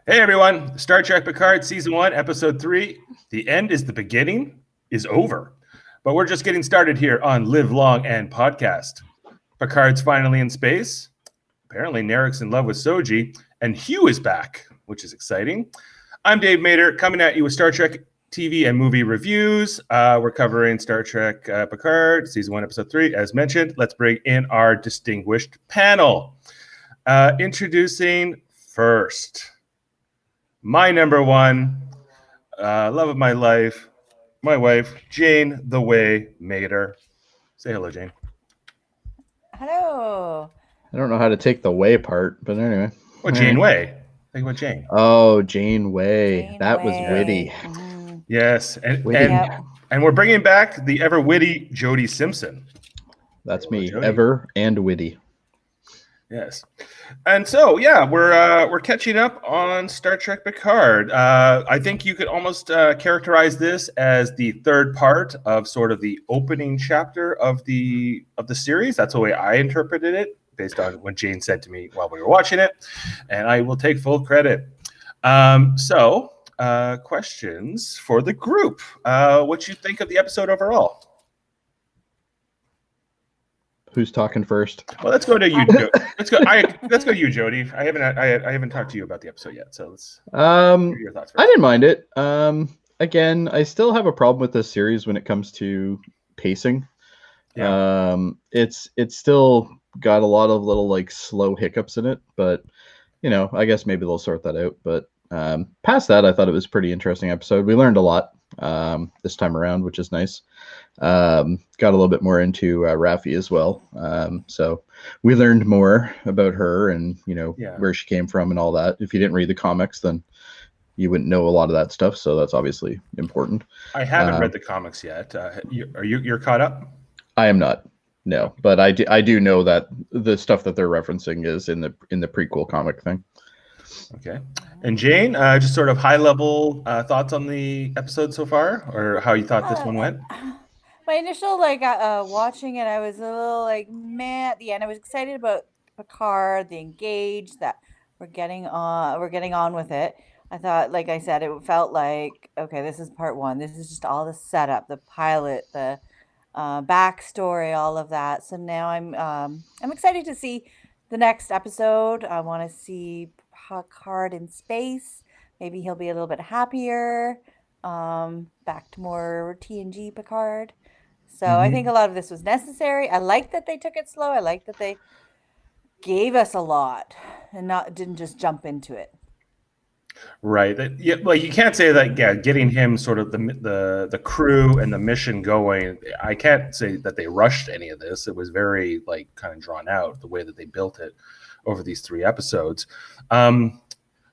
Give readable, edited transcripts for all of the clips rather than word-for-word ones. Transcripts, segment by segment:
Hey everyone, Star Trek Picard Season 1, Episode 3, The End is the Beginning is over. But we're just getting started here on Live Long and Podcast. Picard's finally in space. Apparently Narek's in love with Soji, and Hugh is back, which is exciting. I'm Dave Mater, coming at you with Star Trek TV and movie reviews. We're covering Star Trek Picard, Season 1, Episode 3, as mentioned. Let's bring in our distinguished panel. Introducing first, my number one, love of my life, my wife, Jane the Way Mater. Say hello, Jane. Hello. I don't know how to take the way part, but anyway. What, Jane Way? Think about Jane. Oh, Jane Way. Jane that Way. was witty. Mm-hmm. Yes, Witty. and we're bringing back the ever witty Jody Simpson. That's me, Jody. ever and witty. Yes, and so we're catching up on Star Trek Picard. I think you could almost characterize this as the third part of sort of the opening chapter of the series. That's the way I interpreted it, based on what Jane said to me while we were watching it, and I will take full credit. Questions for the group. What you think of the episode overall? Who's talking first? Well, let's go to you. Let's go to you, Jody. I haven't talked to you about the episode yet, so let's hear your thoughts first. I didn't mind it. Again, I still have a problem with this series when it comes to pacing. Yeah. It's still got a lot of little like slow hiccups in it, but I guess maybe they'll sort that out. But past that, I thought it was a pretty interesting episode. We learned a lot this time around, which is nice. Got a little bit more into Raffi as well. So we learned more about her and where she came from and all that. If you didn't read the comics, then you wouldn't know a lot of that stuff. So that's obviously important. I haven't read the comics yet. You're caught up? I am not. No, but I do know that the stuff that they're referencing is in the prequel comic thing. Okay. And Jane, just sort of high level thoughts on the episode so far, or how you thought this one went? My initial watching it, I was a little meh at the end. I was excited about Picard, the engaged, that we're getting on with it. I thought, like I said, it felt like, okay, this is part one. This is just all the setup, the pilot, the backstory, all of that. So now I'm excited to see the next episode. I want to see Picard in space. Maybe he'll be a little bit happier. Back to more TNG Picard. So I think a lot of this was necessary. I like that they took it slow. I like that they gave us a lot and didn't just jump into it. Right. Well, you can't say that. Yeah, getting him sort of the crew and the mission going. I can't say that they rushed any of this. It was very kind of drawn out the way that they built it over these 3 episodes.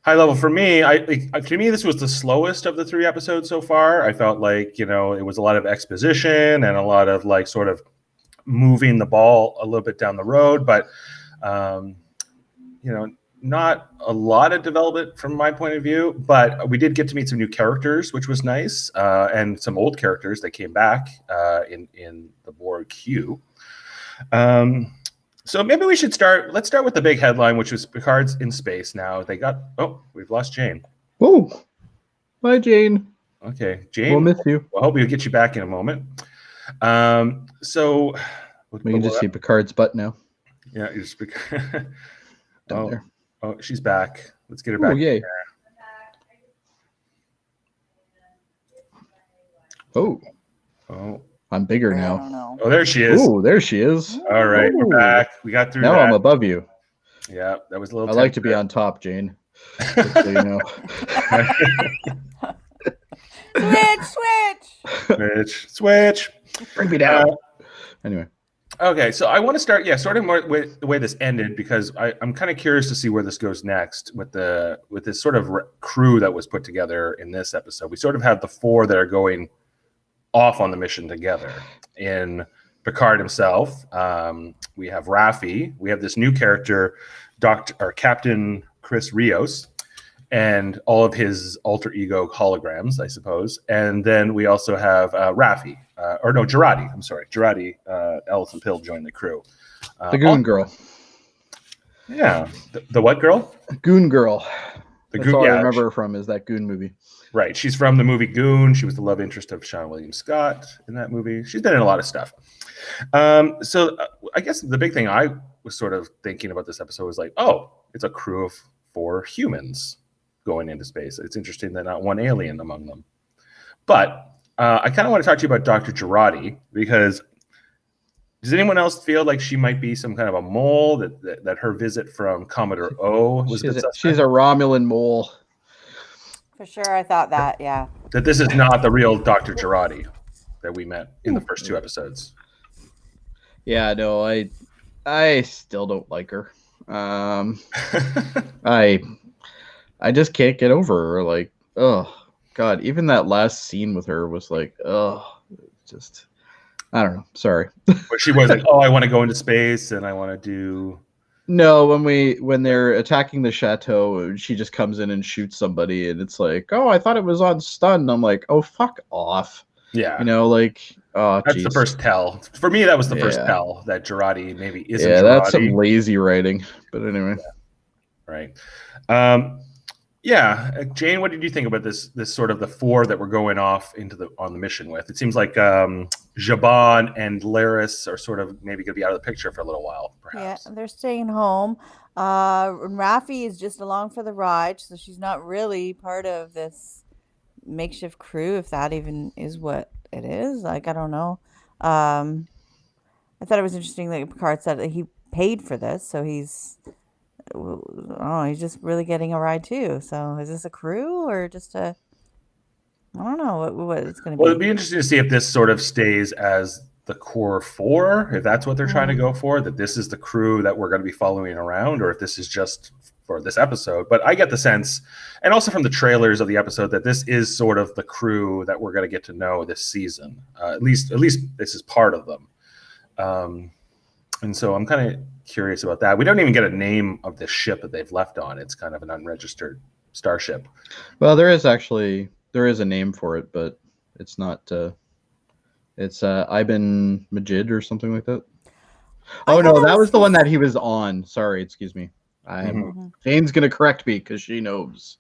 High level for me, to me this was the slowest of the 3 episodes so far. I felt like it was a lot of exposition and a lot of sort of moving the ball a little bit down the road, but not a lot of development from my point of view. But we did get to meet some new characters, which was nice, and some old characters that came back in the Borg queue. So maybe we should start. Let's start with the big headline, which was Picard's in space now. We've lost Jane. Oh, bye, Jane. Okay, Jane. We'll miss you. I hope we'll get you back in a moment. So we can just see Picard's butt now. Yeah, you just there. Oh, she's back. Let's get her back. Oh, yay. Oh. I'm bigger now. I don't know. Oh, there she is. Oh, there she is. All right, we're back. We got through now that. I'm above you. Yeah, that was a little. I like to be on top, Jane. Just so you know. Switch. Bring me down. Anyway. Okay, so I want to start, sort of more with the way this ended, because I'm kind of curious to see where this goes next with this sort of crew that was put together in this episode. We sort of have the 4 that are going off on the mission together. In Picard himself, we have Raffi. We have this new character, Captain Chris Rios, and all of his alter ego holograms, I suppose. And then we also have Raffi, Jurati. I'm sorry, Jurati. Alison Pill joined the crew. The Goon Girl. Yeah, the what girl? Goon Girl. That's all I remember her from is that Goon movie. Right. She's from the movie Goon. She was the love interest of Sean William Scott in that movie. She's been in a lot of stuff. So I guess the big thing I was sort of thinking about this episode was like, oh, it's a crew of 4 humans going into space. It's interesting that not one alien among them. But I kind of want to talk to you about Dr. Jurati, because does anyone else feel like she might be some kind of a mole, that her visit from Commodore O was she's a Romulan mole? For sure, I thought that, yeah. That this is not the real Dr. Jurati that we met in the first 2 episodes. Yeah, no, I still don't like her. I just can't get over her. Like, oh God, even that last scene with her was like, oh, just, I don't know. Sorry. But she was like, oh, I want to go into space and I want to do. No, when they're attacking the chateau, she just comes in and shoots somebody, and it's like, oh, I thought it was on stun. I'm like, oh, fuck off. Yeah. You know, like, oh, that's geez. the first tell. For me, that was the first tell that Jurati maybe isn't. Yeah, Jurati. that's some lazy writing. But anyway. Yeah. Right. Yeah, Jane, what did you think about this sort of the 4 that we're going off on the mission with? It seems like Jabon and Laris are sort of maybe going to be out of the picture for a little while, perhaps. Yeah, they're staying home. And Raffi is just along for the ride, so she's not really part of this makeshift crew, if that even is what it is. Like, I don't know. I thought it was interesting that Picard said that he paid for this, so he's just really getting a ride too. So is this a crew or just I don't know what it's going to be. Well, it'd be interesting to see if this sort of stays as the core 4, if that's what they're trying to go for, that this is the crew that we're going to be following around, or if this is just for this episode. But I get the sense, and also from the trailers of the episode, that this is sort of the crew that we're going to get to know this season. At least this is part of them. And so I'm kind of curious about that. We don't even get a name of the ship that they've left on. It's kind of an unregistered starship. Well, there is a name for it, but it's not. It's Ibn Majid or something like that. Oh no, that was the one that he was on. Sorry, excuse me. Jane's gonna correct me because she knows.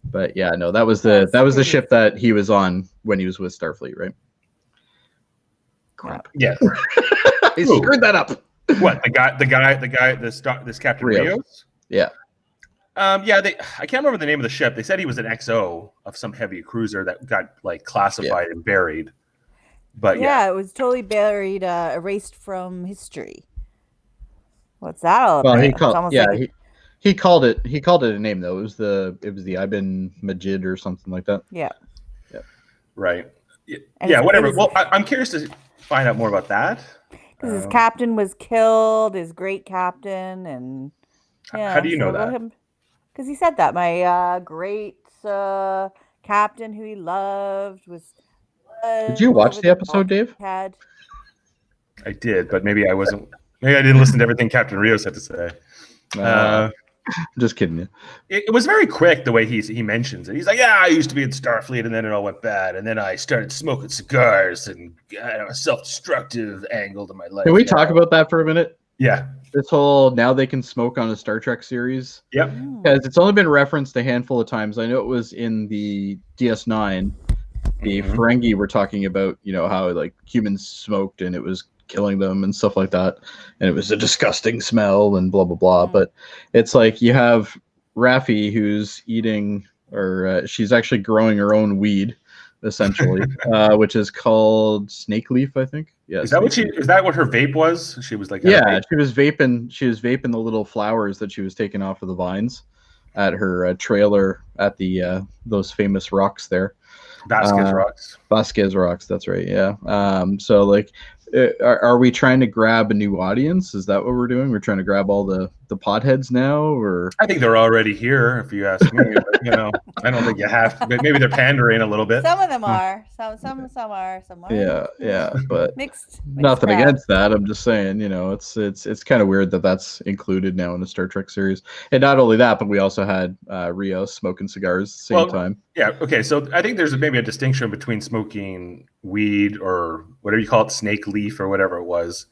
But yeah, no, that was the ship that he was on when he was with Starfleet, right? Crap. Yeah. I screwed that up. What, this Captain Rios? Yeah. I can't remember the name of the ship. They said he was an XO of some heavy cruiser that got like classified and buried. But it was totally buried, erased from history. What's that all about? Well, he called it a name though. It was the Ibn Majid or something like that. Yeah. Yeah. Right. Yeah. Whatever. Well, I'm curious to find out more about that. Because his captain was killed, his great captain, and how do you know that? Because he said that my great captain who he loved was. Did you watch the episode, Dave? I did, but maybe I wasn't. Maybe I didn't listen to everything Captain Rios had to say. Just kidding you. It was very quick the way he mentions it. He's like, yeah, I used to be in Starfleet, and then it all went bad, and then I started smoking cigars, and I had a self-destructive angle to my life. Can we talk about that for a minute? Yeah. This whole now they can smoke on a Star Trek series. Yep. Because it's only been referenced a handful of times. I know it was in the DS9. The Ferengi were talking about, how like humans smoked and it was killing them and stuff like that, and it was a disgusting smell and blah blah blah. But it's like you have Raffi who's eating, or she's actually growing her own weed, essentially, which is called snake leaf, I think. Yeah. Is that what her vape was? She was like, she was vaping the little flowers that she was taking off of the vines at her trailer at the those famous rocks there. Vasquez Rocks, that's right. Yeah. So like, are we trying to grab a new audience? Is that what we're doing? We're trying to grab all the potheads now, or I think they're already here, if you ask me. But, I don't think you have to. But maybe they're pandering a little bit. Some of them are. Some are. Some are. Yeah. But mixed nothing crowd. against that. I'm just saying, it's kind of weird that that's included now in the Star Trek series. And not only that, but we also had Rios smoking cigars at the same time. Yeah. Okay. So I think there's maybe a distinction between smoking weed or whatever you call it, snake leaf or whatever it was,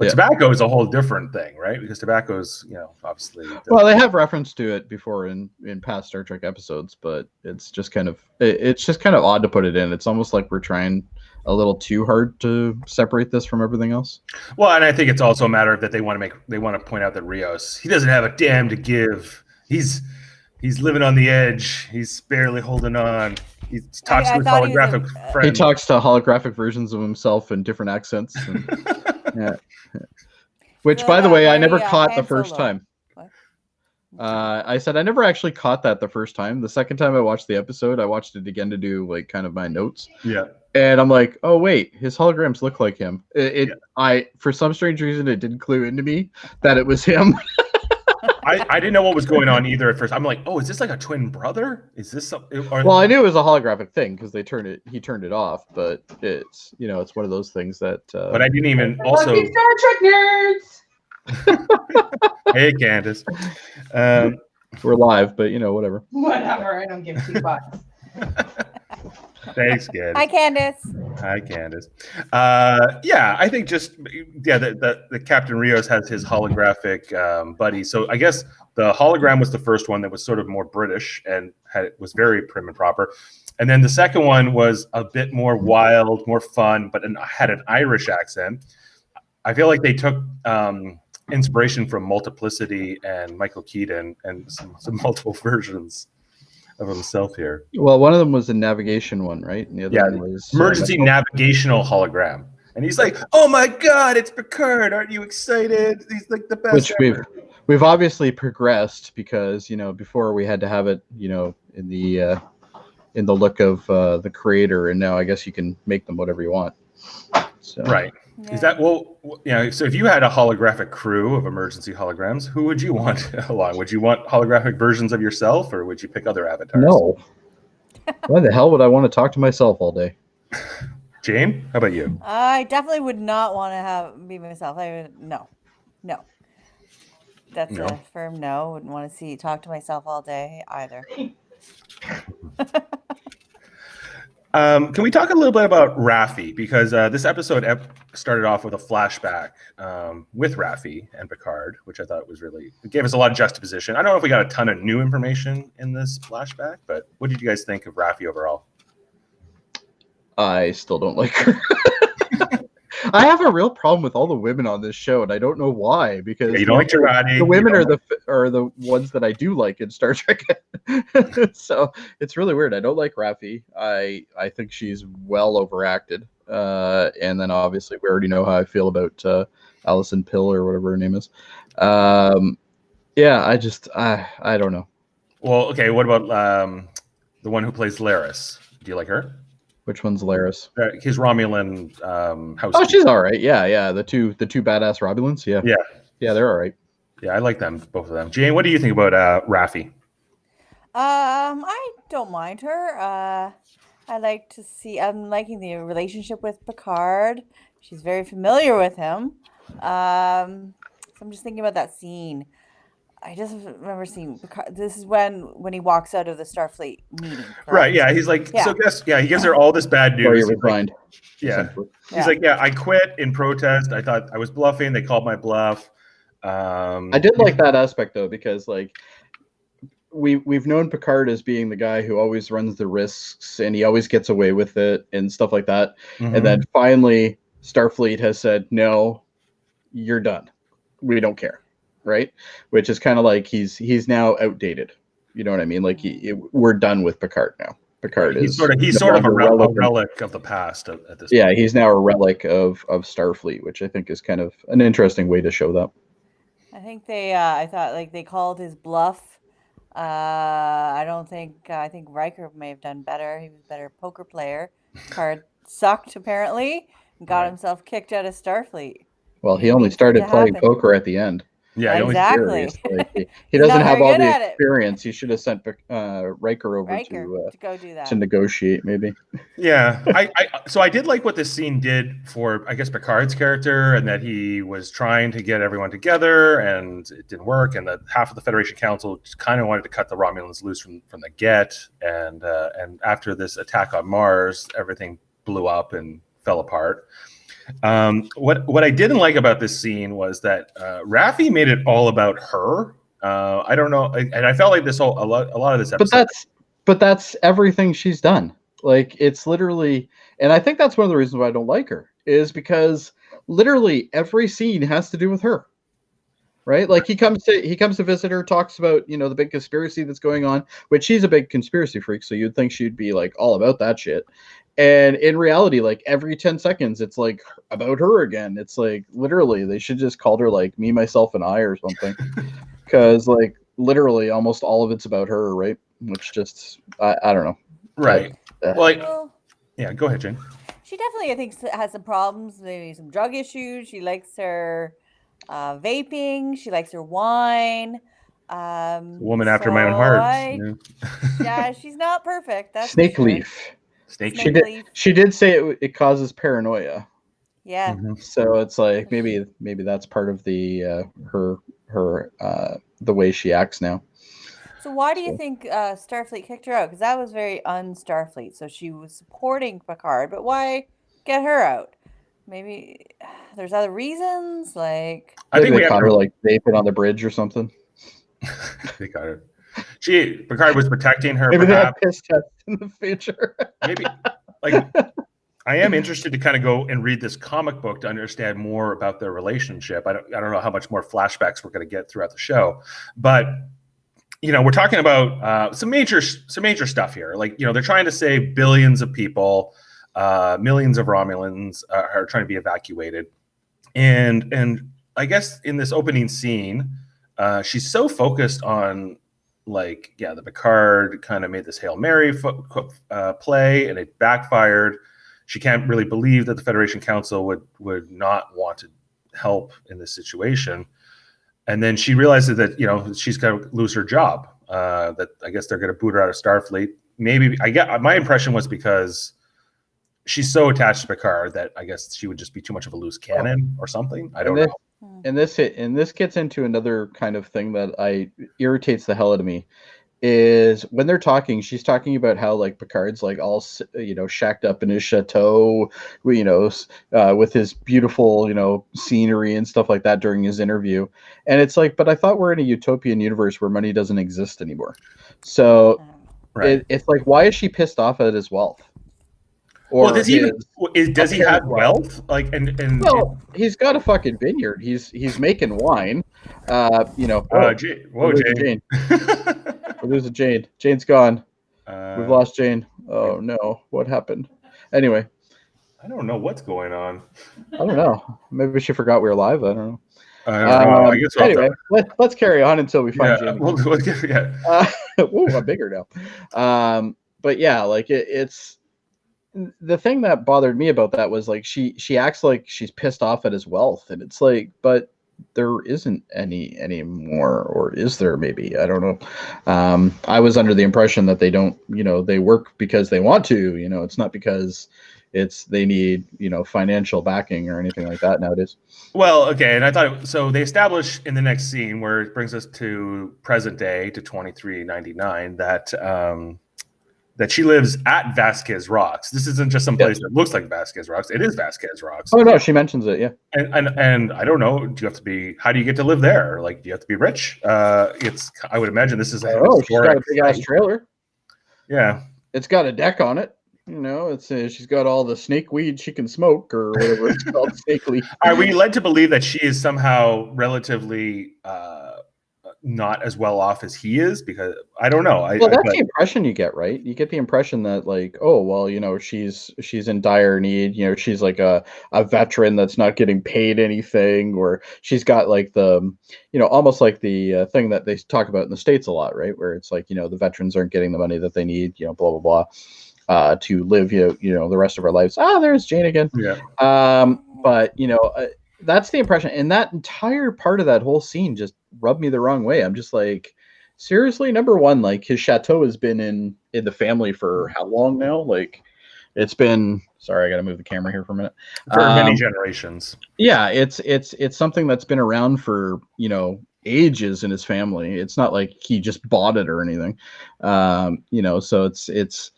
But tobacco is a whole different thing, right? Because tobacco's, obviously. Well, they have reference to it before in past Star Trek episodes, but it's just kind of odd to put it in. It's almost like we're trying a little too hard to separate this from everything else. Well, and I think it's also a matter of that they want to point out that Rios, he doesn't have a damn to give. He's living on the edge. He's barely holding on. He talks to his holographic friend. He talks to holographic versions of himself in different accents. And, yeah. Which, by the way, I never caught the first time. What? I said I never actually caught that the first time. The second time I watched the episode, I watched it again to do like kind of my notes. Yeah. And I'm like, oh wait, his holograms look like him. I for some strange reason it didn't clue into me that it was him. I didn't know what was going on either at first. I'm like, oh, is this like a twin brother? Is this something? Well, I knew it was a holographic thing because he turned it off, but it's it's one of those things that. But I didn't even also. Star Trek nerds. Hey, Candace. We're live, but whatever. Whatever. I don't give two bucks. Thanks, Candace. Hi, Candace. I think the Captain Rios has his holographic buddy. So I guess the hologram was the first one that was sort of more British and was very prim and proper. And then the second one was a bit more wild, more fun, but had an Irish accent. I feel like they took inspiration from Multiplicity and Michael Keaton and some multiple versions of himself here. Well, one of them was a navigation one, right? And the other one was emergency navigational hologram. And he's like, "Oh my God, it's Picard! Aren't you excited? He's like the best." Which ever. we've obviously progressed because before we had to have it in the look of the creator, and now I guess you can make them whatever you want. So. Right. Yeah. Is that so if you had a holographic crew of emergency holograms, who would you want along? Would you want holographic versions of yourself, or would you pick other avatars? No. Why the hell would I want to talk to myself all day? Jane, how about you? I definitely would not want to be myself. No. That's a firm no. Wouldn't want to talk to myself all day either. Can we talk a little bit about Raffi? Because this episode started off with a flashback with Raffi and Picard, which I thought it gave us a lot of juxtaposition. I don't know if we got a ton of new information in this flashback, but what did you guys think of Raffi overall? I still don't like her. I have a real problem with all the women on this show, and I don't know why. Because you don't like Girardi. The women are the ones that I do like in Star Trek. So it's really weird. I don't like Raffi. I think she's well overacted. And then obviously we already know how I feel about Alison Pill or whatever her name is. I don't know. Well, okay. What about the one who plays Laris? Do you like her? Which one's Laris? His Romulan house. Oh, she's all right. Yeah. The two badass Romulans. Yeah. They're all right. Yeah, I like them, both of them. Jane, what do you think about Raffi? I don't mind her. I'm liking the relationship with Picard. She's very familiar with him. So I'm just thinking about that scene. I just remember seeing Picard. This is when he walks out of the Starfleet meeting. Correct? Right. Yeah. He's like, so guess. Yeah. He gives her all this bad news. He's resigned. He's like, I quit in protest. I thought I was bluffing. They called my bluff. I did like that aspect though, because like we've known Picard as being the guy who always runs the risks and he always gets away with it and stuff like that. Mm-hmm. And then finally Starfleet has said, no, you're done. We don't care. Right. Which is kind of like he's now outdated. You know what I mean? Like we're done with Picard now. Picard he's sort of a relic of the past at this point. Yeah. He's now a relic of Starfleet, which I think is kind of an interesting way to show that. I think I thought like they called his bluff. I think Riker may have done better. He was a better poker player. Picard sucked apparently and got himself kicked out of Starfleet. Well, he only started playing poker at the end. Yeah, exactly. He doesn't have all the experience. He should have sent Riker over to go do that, to negotiate, maybe. Yeah, so I did like what this scene did for, I guess, Picard's character, and that he was trying to get everyone together, and it didn't work, and that half of the Federation Council just kind of wanted to cut the Romulans loose from the get, and after this attack on Mars, everything blew up and fell apart. What I didn't like about this scene was that Raffi made it all about her. I don't know, and I felt like a lot of this episode. But that's everything she's done. Like, it's literally, and I think that's one of the reasons why I don't like her, is because literally every scene has to do with her. Right? Like, he comes to visit her, talks about, the big conspiracy that's going on, which she's a big conspiracy freak, so you'd think she'd be like all about that shit. And in reality, like, every 10 seconds it's like about her again. It's like, literally, they should just called her like Me, Myself, and I or something. Because like literally almost all of it's about her, right? Which just I don't know. Right. Well, yeah, go ahead, Jane. She definitely, I think, has some problems, maybe some drug issues. She likes her vaping. She likes her wine. Woman after my own heart. Yeah, she's not perfect. That's Snake for sure. leaf. Snake leaf. She did say it causes paranoia. Yeah. Mm-hmm. So it's like maybe that's part of the her the way she acts now. So why do you think Starfleet kicked her out? Because that was very un-Starfleet. So she was supporting Picard, but why get her out? Maybe there's other reasons. Like, I think they caught her like vaping on the bridge or something. They got her. Picard was protecting her. Maybe they had piss tests in the future. Maybe, like, I am interested to kind of go and read this comic book to understand more about their relationship. I don't know how much more flashbacks we're going to get throughout the show, but we're talking about some major stuff here. Like, they're trying to save billions of people, millions of Romulans are trying to be evacuated, and I guess in this opening scene, she's so focused on, like, the Picard kind of made this Hail Mary play, and it backfired. She can't really believe that the Federation Council would not want to help in this situation. And then she realizes that, she's going to lose her job, that I guess they're going to boot her out of Starfleet. Maybe my impression was because she's so attached to Picard that I guess she would just be too much of a loose cannon or something. I don't know. And this gets into another kind of thing that irritates the hell out of me, is when they're talking, she's talking about how, like, Picard's like all shacked up in his chateau, with his beautiful scenery and stuff like that during his interview, and it's like, but I thought we're in a utopian universe where money doesn't exist anymore. So right. It's like, why is she pissed off at his wealth? Or does he have wealth? Like, and well, he's got a fucking vineyard. He's making wine. Jane. We're losing Jane. Jane's gone. We've lost Jane. Oh no, what happened? Anyway, I don't know what's going on. I don't know. Maybe she forgot we were live. I don't know. I guess anyway, let's carry on until we find Jane. I'm bigger now. But yeah, like it's. The thing that bothered me about that was, like, she acts like she's pissed off at his wealth, and it's like, but there isn't any anymore, or is there? Maybe, I don't know. I was under the impression that they don't, they work because they want to, it's not because they need financial backing or anything like that nowadays. Well, okay, and I thought so. They establish in the next scene, where it brings us to present day, to 2399, that she lives at Vasquez Rocks. This isn't just some place that looks like Vasquez Rocks. It is Vasquez Rocks. Oh no, she mentions it, yeah. And I don't know. How do you get to live there? Like, do you have to be rich? I would imagine this is. She's got a big ass trailer. Yeah, it's got a deck on it. It's she's got all the snake weed she can smoke, or whatever it's called, snake leaf. Are we led to believe that she is somehow relatively not as well off as he is? Because I don't know. That's the impression you get, right? You get the impression that, like, oh well, she's in dire need. She's like a veteran that's not getting paid anything, or she's got like the almost like the thing that they talk about in the States a lot, right? Where it's like, the veterans aren't getting the money that they need, blah blah blah, to live the rest of our lives. There's Jane again. Yeah. But that's the impression, and that entire part of that whole scene just rubbed me the wrong way. I'm just like, seriously, number one, like, his chateau has been in the family for how long now? Like, it's been. Sorry, I got to move the camera here for a minute. For many generations. Yeah, it's something that's been around for ages in his family. It's not like he just bought it or anything. So it's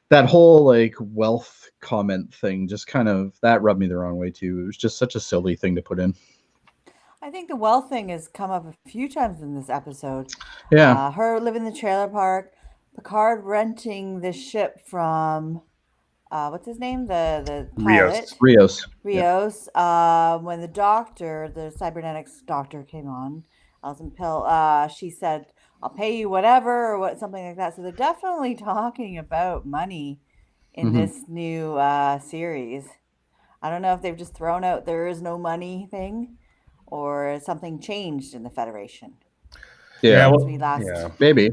that whole, like, wealth comment thing just kind of that rubbed me the wrong way too. It was just such a silly thing to put in. I think the well thing has come up a few times in this episode. Yeah. Her living in the trailer park, Picard renting the ship from what's his name? The pilot. Rios. Rios. When the cybernetics doctor came on, Alison Pill, she said, I'll pay you whatever or something like that. So they're definitely talking about money in this new series. I don't know if they've just thrown out there is no money thing or something changed in the Federation. Yeah. Maybe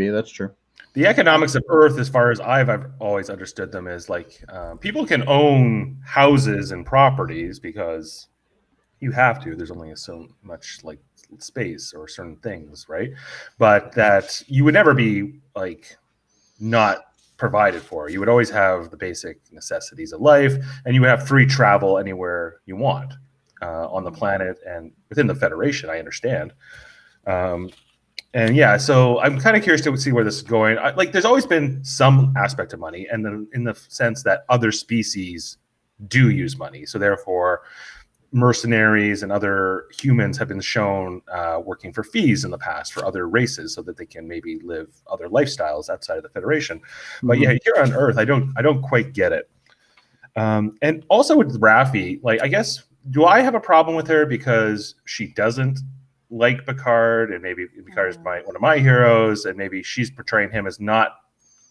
that's true. The economics of Earth, as far as I've always understood them, is like people can own houses and properties because you have to. There's only so much like space or certain things, right? But that you would never be like not provided for. You would always have the basic necessities of life, and you would have free travel anywhere you want on the planet and within the Federation. I understand. And yeah, so I'm kind of curious to see where this is going. There's always been some aspect of money, and in the sense that other species do use money. So therefore, mercenaries and other humans have been shown working for fees in the past for other races, so that they can maybe live other lifestyles outside of the Federation. But yeah, here on Earth, I don't quite get it. And also with Raffi, I guess, do I have a problem with her because she doesn't like Picard, and maybe Picard is one of my heroes, and maybe she's portraying him as not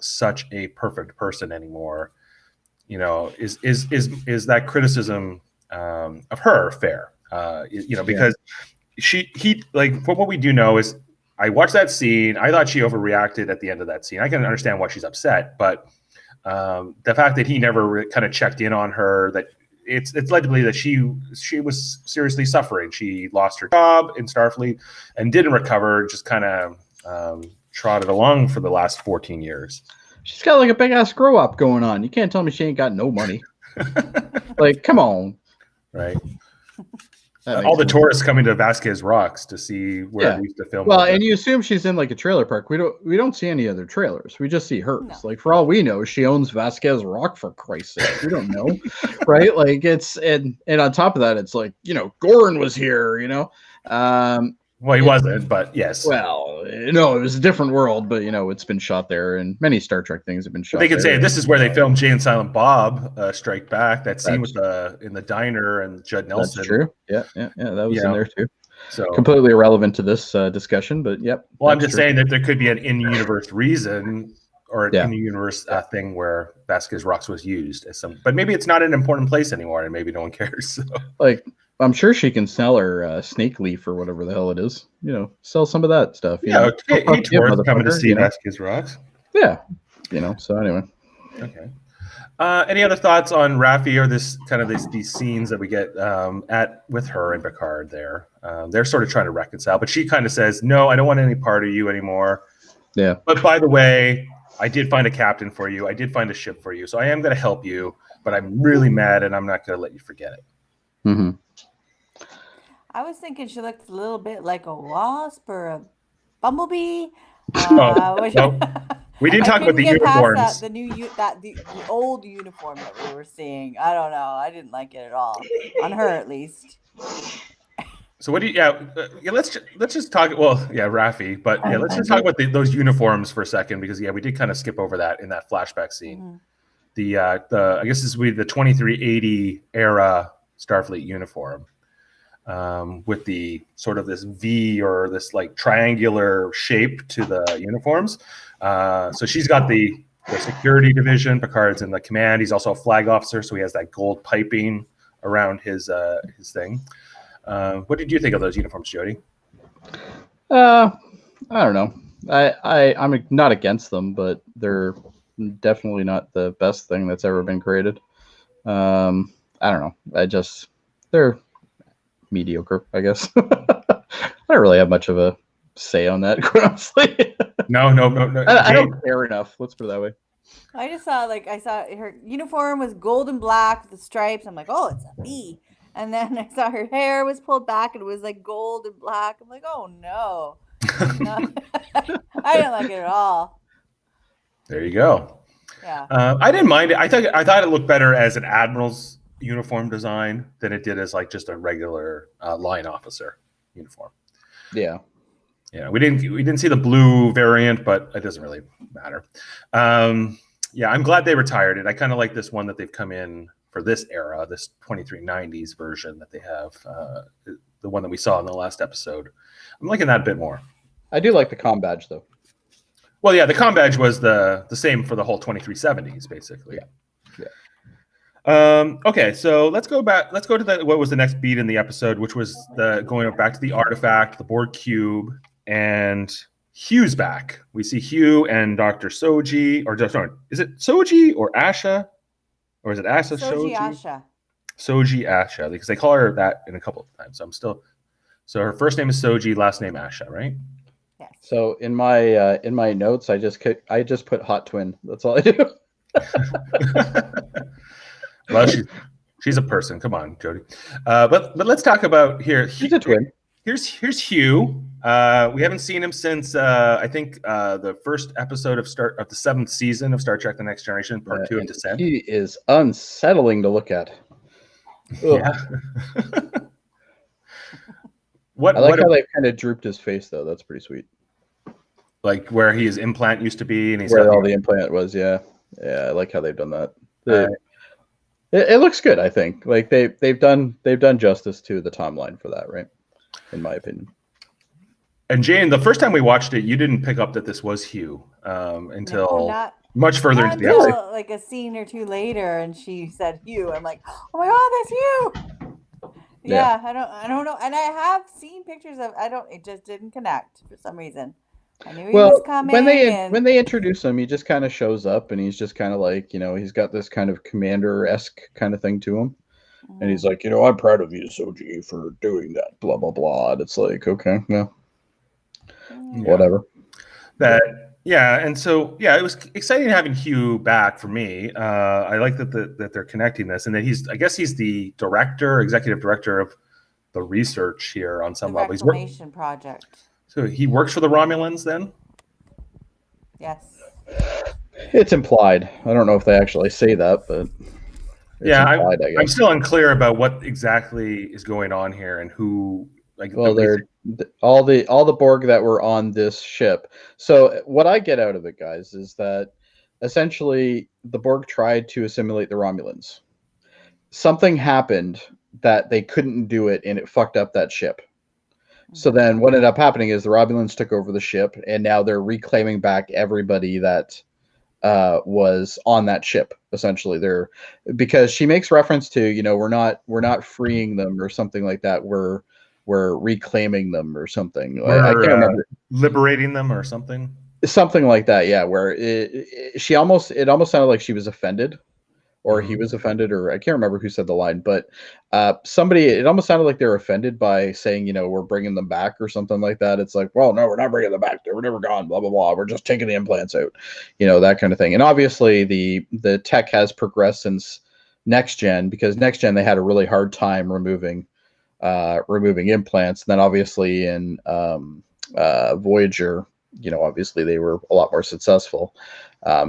such a perfect person anymore? You know, is that criticism of her fair? Because he from what we do know is, I watched that scene. I thought she overreacted at the end of that scene. I can understand why she's upset, but the fact that he never kind of checked in on her, that it's led to believe that she was seriously suffering. She lost her job in Starfleet and didn't recover, just kind of trotted along for the last 14 years. She's got like a big ass grow up going on. You can't tell me she ain't got no money. Come on. Right. All the tourists coming to Vasquez Rocks to see where we used to film. Well, and you assume she's in like a trailer park. We don't see any other trailers. We just see hers. No. Like, for all we know, she owns Vasquez Rock, for Christ's sake. We don't know. Right? Like, it's and on top of that, it's like, Goran was here, Well, he wasn't, but yes. Well, no, it was a different world, but it's been shot there, and many Star Trek things have been shot. They could say this is where they filmed Jay and Silent Bob Strike Back. That scene with in the diner and Judd Nelson. That's true. Yeah, that was in there too. So completely irrelevant to this discussion, but yep. Well, I'm just saying that there could be an in-universe reason or an in-universe thing where Vasquez Rocks was used as some, but maybe it's not an important place anymore, and maybe no one cares. So. I'm sure she can sell her snake leaf or whatever the hell it is. Sell some of that stuff. It's worth coming to see Vasquez Rocks. Yeah, So anyway. Okay. Any other thoughts on Raffi or this kind of these scenes that we get with her and Picard there? They're sort of trying to reconcile, but she kind of says, "No, I don't want any part of you anymore." Yeah. But by the way, I did find a captain for you. I did find a ship for you, so I am going to help you. But I'm really mad, and I'm not going to let you forget it. Mm-hmm. I was thinking she looked a little bit like a wasp or a bumblebee. We didn't talk about the uniforms. The old uniform that we were seeing. I don't know. I didn't like it at all. On her, at least. So what do you? Let's just talk. Well, Raffi, but let's just talk about those uniforms for a second, because we did kind of skip over that in that flashback scene. Mm-hmm. I guess this would be the 2380 era Starfleet uniform. With the sort of this V or this like triangular shape to the uniforms. So she's got the security division. Picard's in the command. He's also a flag officer, so he has that gold piping around his thing. What did you think of those uniforms, Jody? I don't know. I'm not against them, but they're definitely not the best thing that's ever been created. I don't know. They're mediocre, I guess. I don't really have much of a say on that, quite honestly. No. I don't care enough. Let's put it that way. I just saw her uniform was gold and black with the stripes. I'm like, oh, it's a bee. And then I saw her hair was pulled back and it was like gold and black. I'm like, oh no. I didn't like it at all. There you go. Yeah. I didn't mind it. I thought it looked better as an admiral's uniform design than it did as like just a regular line officer uniform. Yeah. Yeah, we didn't see the blue variant, but it doesn't really matter. Yeah, I'm glad they retired it. I kind of like this one that they've come in for this era, this 2390s version that they have, the one that we saw in the last episode. I'm liking that a bit more. I do like the comm badge though. Well, yeah, the comm badge was the same for the whole 2370s, basically. Yeah. Okay, so let's go back. Let's go to what was the next beat in the episode, which was going back to the artifact, the Borg cube, and Hugh's back. We see Hugh and Dr. Soji, or sorry, is it Soji or Asha? Or is it Asha Soji Soji? Asha. Soji Asha, because they call her that in a couple of times. So her first name is Soji, last name Asha, right? Yes. So in my notes, I just put hot twin. That's all I do. Well, she's a person. Come on, Jody. But let's talk about here. She's a twin. Here's Hugh. We haven't seen him since I think the first episode of the 7th season of Star Trek: The Next Generation, Part 2 of Descent. He is unsettling to look at. Ugh. Yeah. I like how they kind of drooped his face though. That's pretty sweet. Like where his implant used to be, and he's where all the implant was. Yeah, I like how they've done that. It looks good. I think like they've done justice to the timeline for that, right? In my opinion. And Jane, the first time we watched it, you didn't pick up that this was Hugh until much further into the episode. Like a scene or two later, and she said Hugh. I'm like, oh my god, that's Hugh. Yeah, I don't know, and I have seen pictures of. It just didn't connect for some reason. I knew he was coming. When they introduce him, he just kind of shows up, and he's just kind of like, he's got this kind of commander-esque kind of thing to him. And he's like, I'm proud of you, Soji, for doing that, blah, blah, blah. And it's like, okay, whatever. And so, it was exciting having Hugh back for me. I like that they're connecting this, and that he's the executive director of the research here on some level. Reclamation project. So he works for the Romulans then? Yes. It's implied. I don't know if they actually say that, but... I'm still unclear about what exactly is going on here and who. They're all the Borg that were on this ship. So what I get out of it, guys, is that essentially the Borg tried to assimilate the Romulans. Something happened that they couldn't do it, and it fucked up that ship. So then what ended up happening is the Romulans took over the ship, and now they're reclaiming back everybody that was on that ship. Essentially, because she makes reference to, we're not freeing them or something like that. We're reclaiming them or something. I can't remember. Liberating them or something. Something like that, yeah. Where it almost sounded like she was offended, or he was offended, or I can't remember who said the line, but it almost sounded like they're offended by saying, we're bringing them back or something like that. It's like, well, no, we're not bringing them back. They were never gone, blah, blah, blah. We're just taking the implants out, that kind of thing. And obviously the tech has progressed since Next Gen, because Next Gen, they had a really hard time removing implants. And then obviously in Voyager, obviously they were a lot more successful.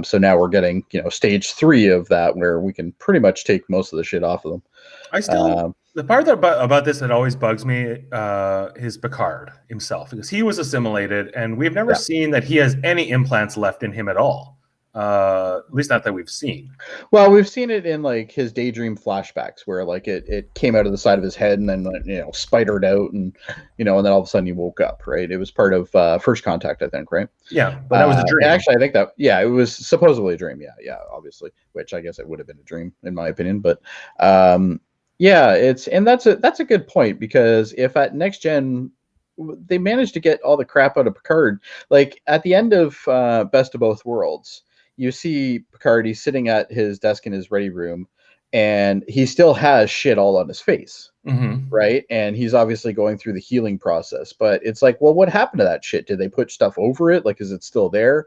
So now we're getting, stage 3 of that, where we can pretty much take most of the shit off of them. I still, the part about this that always bugs me is Picard himself, because he was assimilated, and we've never seen that he has any implants left in him at all. At least not that we've seen. Well, we've seen it in like his daydream flashbacks, where like it came out of the side of his head and then spidered out, and and then all of a sudden he woke up. Right? It was part of First Contact, I think. Right? Yeah, but that was a dream. Actually, I think that it was supposedly a dream. Yeah, obviously, which I guess it would have been a dream in my opinion. But that's a good point, because if at Next Gen they managed to get all the crap out of Picard, like at the end of Best of Both Worlds, you see Picard, he's sitting at his desk in his ready room, and he still has shit all on his face, right? And he's obviously going through the healing process. But it's like, well, what happened to that shit? Did they put stuff over it? Like, is it still there?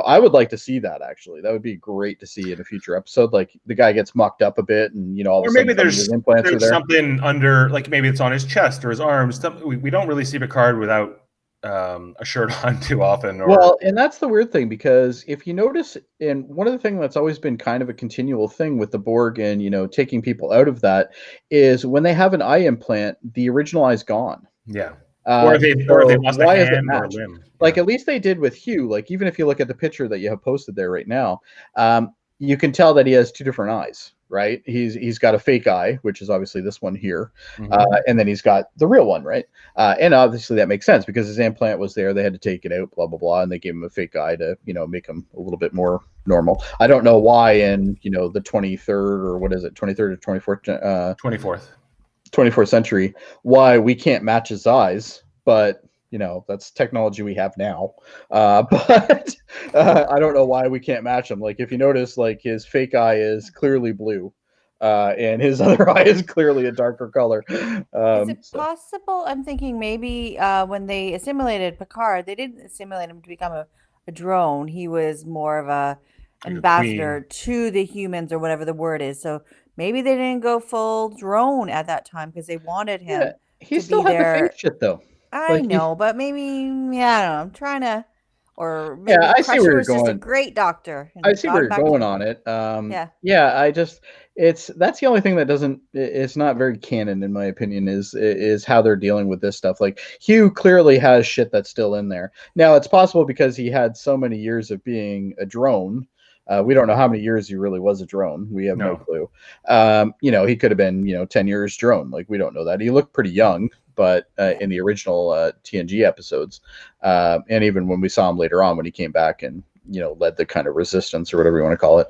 I would like to see that, actually. That would be great to see in a future episode. Like, the guy gets mucked up a bit, and, all of a sudden his implants are there. Something under, like maybe it's on his chest or his arms. We don't really see Picard without a shirt on too often. Or Well, and that's the weird thing, because if you notice, and one of the things that's always been kind of a continual thing with the Borg and, taking people out of that is when they have an eye implant, the original eye's gone. yeah, or if they lost a why is it hand or a matched? limb. Like, at least they did with Hugh. Like, even if you look at the picture that you have posted there right now, you can tell that he has two different eyes, right? He's got a fake eye, which is obviously this one here, and then he's got the real one, right? And obviously that makes sense because his implant was there. They had to take it out, blah blah blah, and they gave him a fake eye to make him a little bit more normal. I don't know why in the 23rd or what is it, 23rd or 24th, 24th century, why we can't match his eyes, but that's technology we have now. But I don't know why we can't match him. Like, if you notice, like, his fake eye is clearly blue, and his other eye is clearly a darker color. Is it possible? I'm thinking maybe when they assimilated Picard, they didn't assimilate him to become a drone. He was more of a ambassador to the humans, or whatever the word is. So maybe they didn't go full drone at that time because they wanted him. Yeah, he to still be had the there. face shit though. I know, but maybe, I don't know. I'm trying to, or maybe I see where Crusher you're was just a going. great doctor. and I see got where him you're back to- going on it. Yeah. That's the only thing that it's not very canon in my opinion is how they're dealing with this stuff. Like, Hugh clearly has shit that's still in there. Now, it's possible because he had so many years of being a drone. We don't know how many years he really was a drone. We have no clue. He could have been, 10 years drone. Like, we don't know that. He looked pretty young, but in the original TNG episodes, and even when we saw him later on when he came back and led the kind of resistance or whatever you want to call it,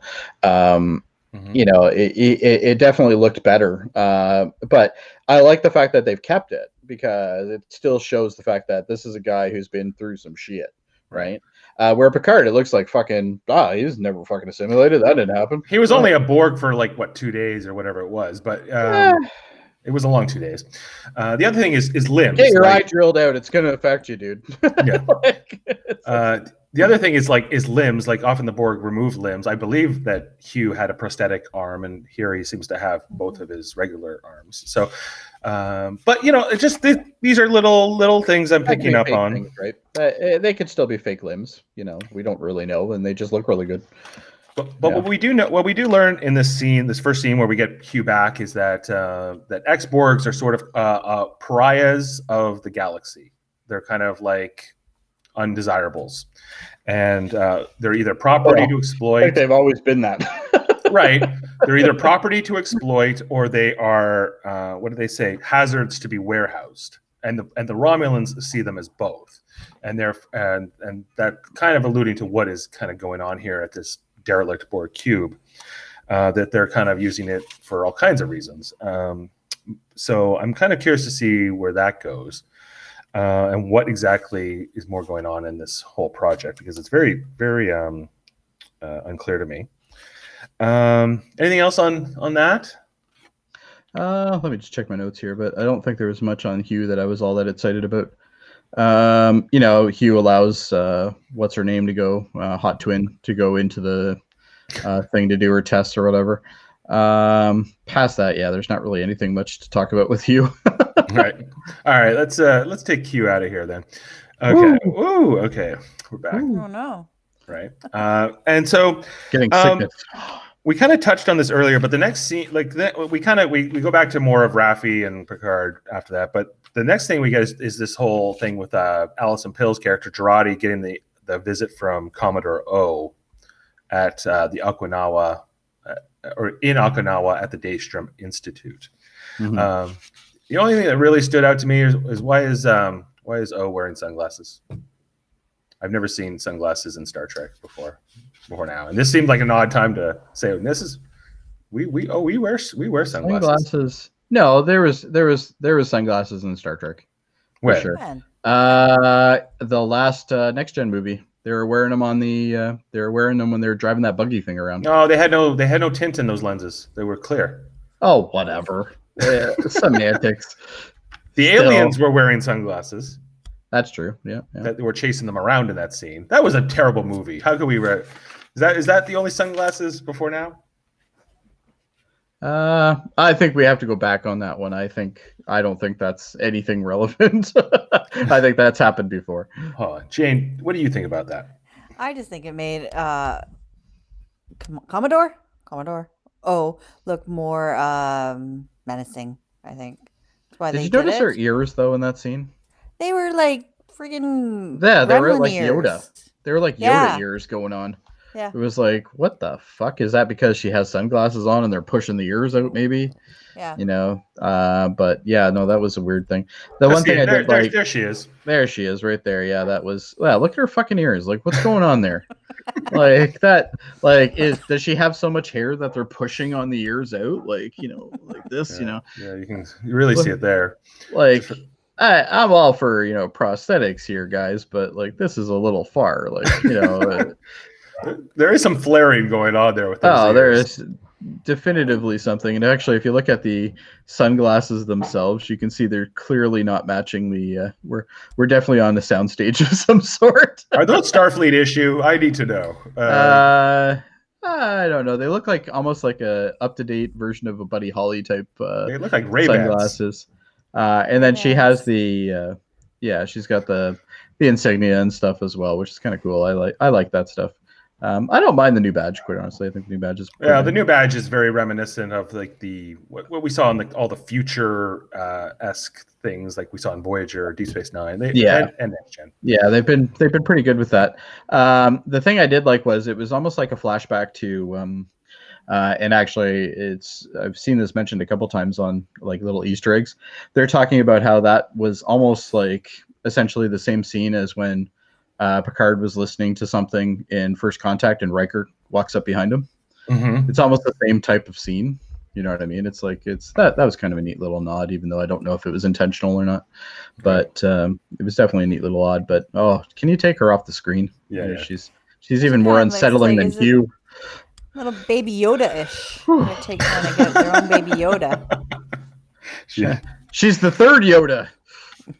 it definitely looked better. But I like the fact that they've kept it because it still shows the fact that this is a guy who's been through some shit, right? Where Picard, it looks like fucking he's never fucking assimilated. That didn't happen. He was only a Borg for 2 days or whatever it was, but it was a long 2 days. The other thing is limbs. Get your eye drilled out. It's going to affect you, dude. Yeah. The other thing is limbs. Like, often the Borg remove limbs. I believe that Hugh had a prosthetic arm, and here he seems to have both of his regular arms. So, but it's just these are little things I'm picking up on. Things, right? They could still be fake limbs. We don't really know, and they just look really good. But what we do learn in this first scene where we get Hugh back, is that ex-Borgs are sort of pariahs of the galaxy. They're kind of like undesirables, and they're either property to exploit. Like, they've always been that. Right. They're either property to exploit, or they are what do they say? Hazards to be warehoused. And the Romulans see them as both, and that kind of alluding to what is kind of going on here at this derelict Borg cube, that they're kind of using it for all kinds of reasons. So I'm kind of curious to see where that goes, and what exactly is more going on in this whole project, because it's very, very unclear to me. Anything else on that? Let me just check my notes here, but I don't think there was much on Hugh that I was all that excited about. Hugh allows what's her name to go, Hot Twin, to go into the thing to do her tests or whatever. Past that, there's not really anything much to talk about with Hugh. Right. All right. Let's take Hugh out of here then. Okay. Ooh. Okay. We're back. Oh no. Right. And so Getting sickness. We kind of touched on this earlier, but the next scene, we go back to more of Raffi and Picard after that. But the next thing we get is this whole thing with Alison Pill's character Jody getting the visit from Commodore O at the Okinawa, or in Okinawa at the Daystrom Institute. Mm-hmm. The only thing that really stood out to me is why is O wearing sunglasses? I've never seen sunglasses in Star Trek before now, and this seemed like an odd time to say, "This is we wear sunglasses." No, there was sunglasses in Star Trek. Where? For sure. The last Next Gen movie, they were wearing them when they were driving that buggy thing around. No, they had no tint in those lenses. They were clear. Oh, whatever. Semantics. The aliens were wearing sunglasses. That's true. Yeah. That they were chasing them around in that scene. That was a terrible movie. How could we? Is that the only sunglasses before now? I think we have to go back on that one. I don't think that's anything relevant. I think that's happened before. Oh, Jane, what do you think about that? I just think it made Commodore look more menacing. I think that's why Did they you did notice her it. ears though in that scene? They were like friggin' Yeah, they were gremlin like ears. Yoda. They were like Yoda Yeah. ears going on. Yeah. It was like, what the fuck? Is that because she has sunglasses on and they're pushing the ears out? Maybe. Yeah. You know. But yeah, no, that was a weird thing. The one thing I did like. There she is. There she is, right there. Yeah, that was. Yeah, look at her fucking ears. Like, what's going on there? Like that. Like, does she have so much hair that they're pushing on the ears out? Like, like this. Yeah. You You really see it there. like. I'm all for prosthetics here, guys, but like this is a little far. Like there is some flaring going on there with those ears. there is definitively something. And actually, if you look at the sunglasses themselves, you can see they're clearly not matching the. We're definitely on the soundstage of some sort. Are those Starfleet issue? I need to know. I don't know. They look like almost like a up-to-date version of a Buddy Holly type. They look like Ray-Bans. Sunglasses. And then she has the she's got the insignia and stuff as well, which is kind of cool. I like that stuff. I don't mind the new badge, quite honestly. I think the new badge is the new badge is very reminiscent of like what we saw in all the future esque things like we saw in Voyager, Deep Space Nine, and Next Gen. Yeah, they've been pretty good with that. The thing I did like was it was almost like a flashback to and actually I've seen this mentioned a couple times on like little Easter eggs. They're talking about how that was almost like essentially the same scene as when Picard was listening to something in First Contact and Riker walks up behind him. Mm-hmm. It's almost the same type of scene. You know what I mean? It's like that was kind of a neat little nod, even though I don't know if it was intentional or not. But it was definitely a neat little odd. But can you take her off the screen? Yeah. She's even more unsettling than Hugh. Little Baby Yoda-ish. They're trying to get their own Baby Yoda. She's the third Yoda.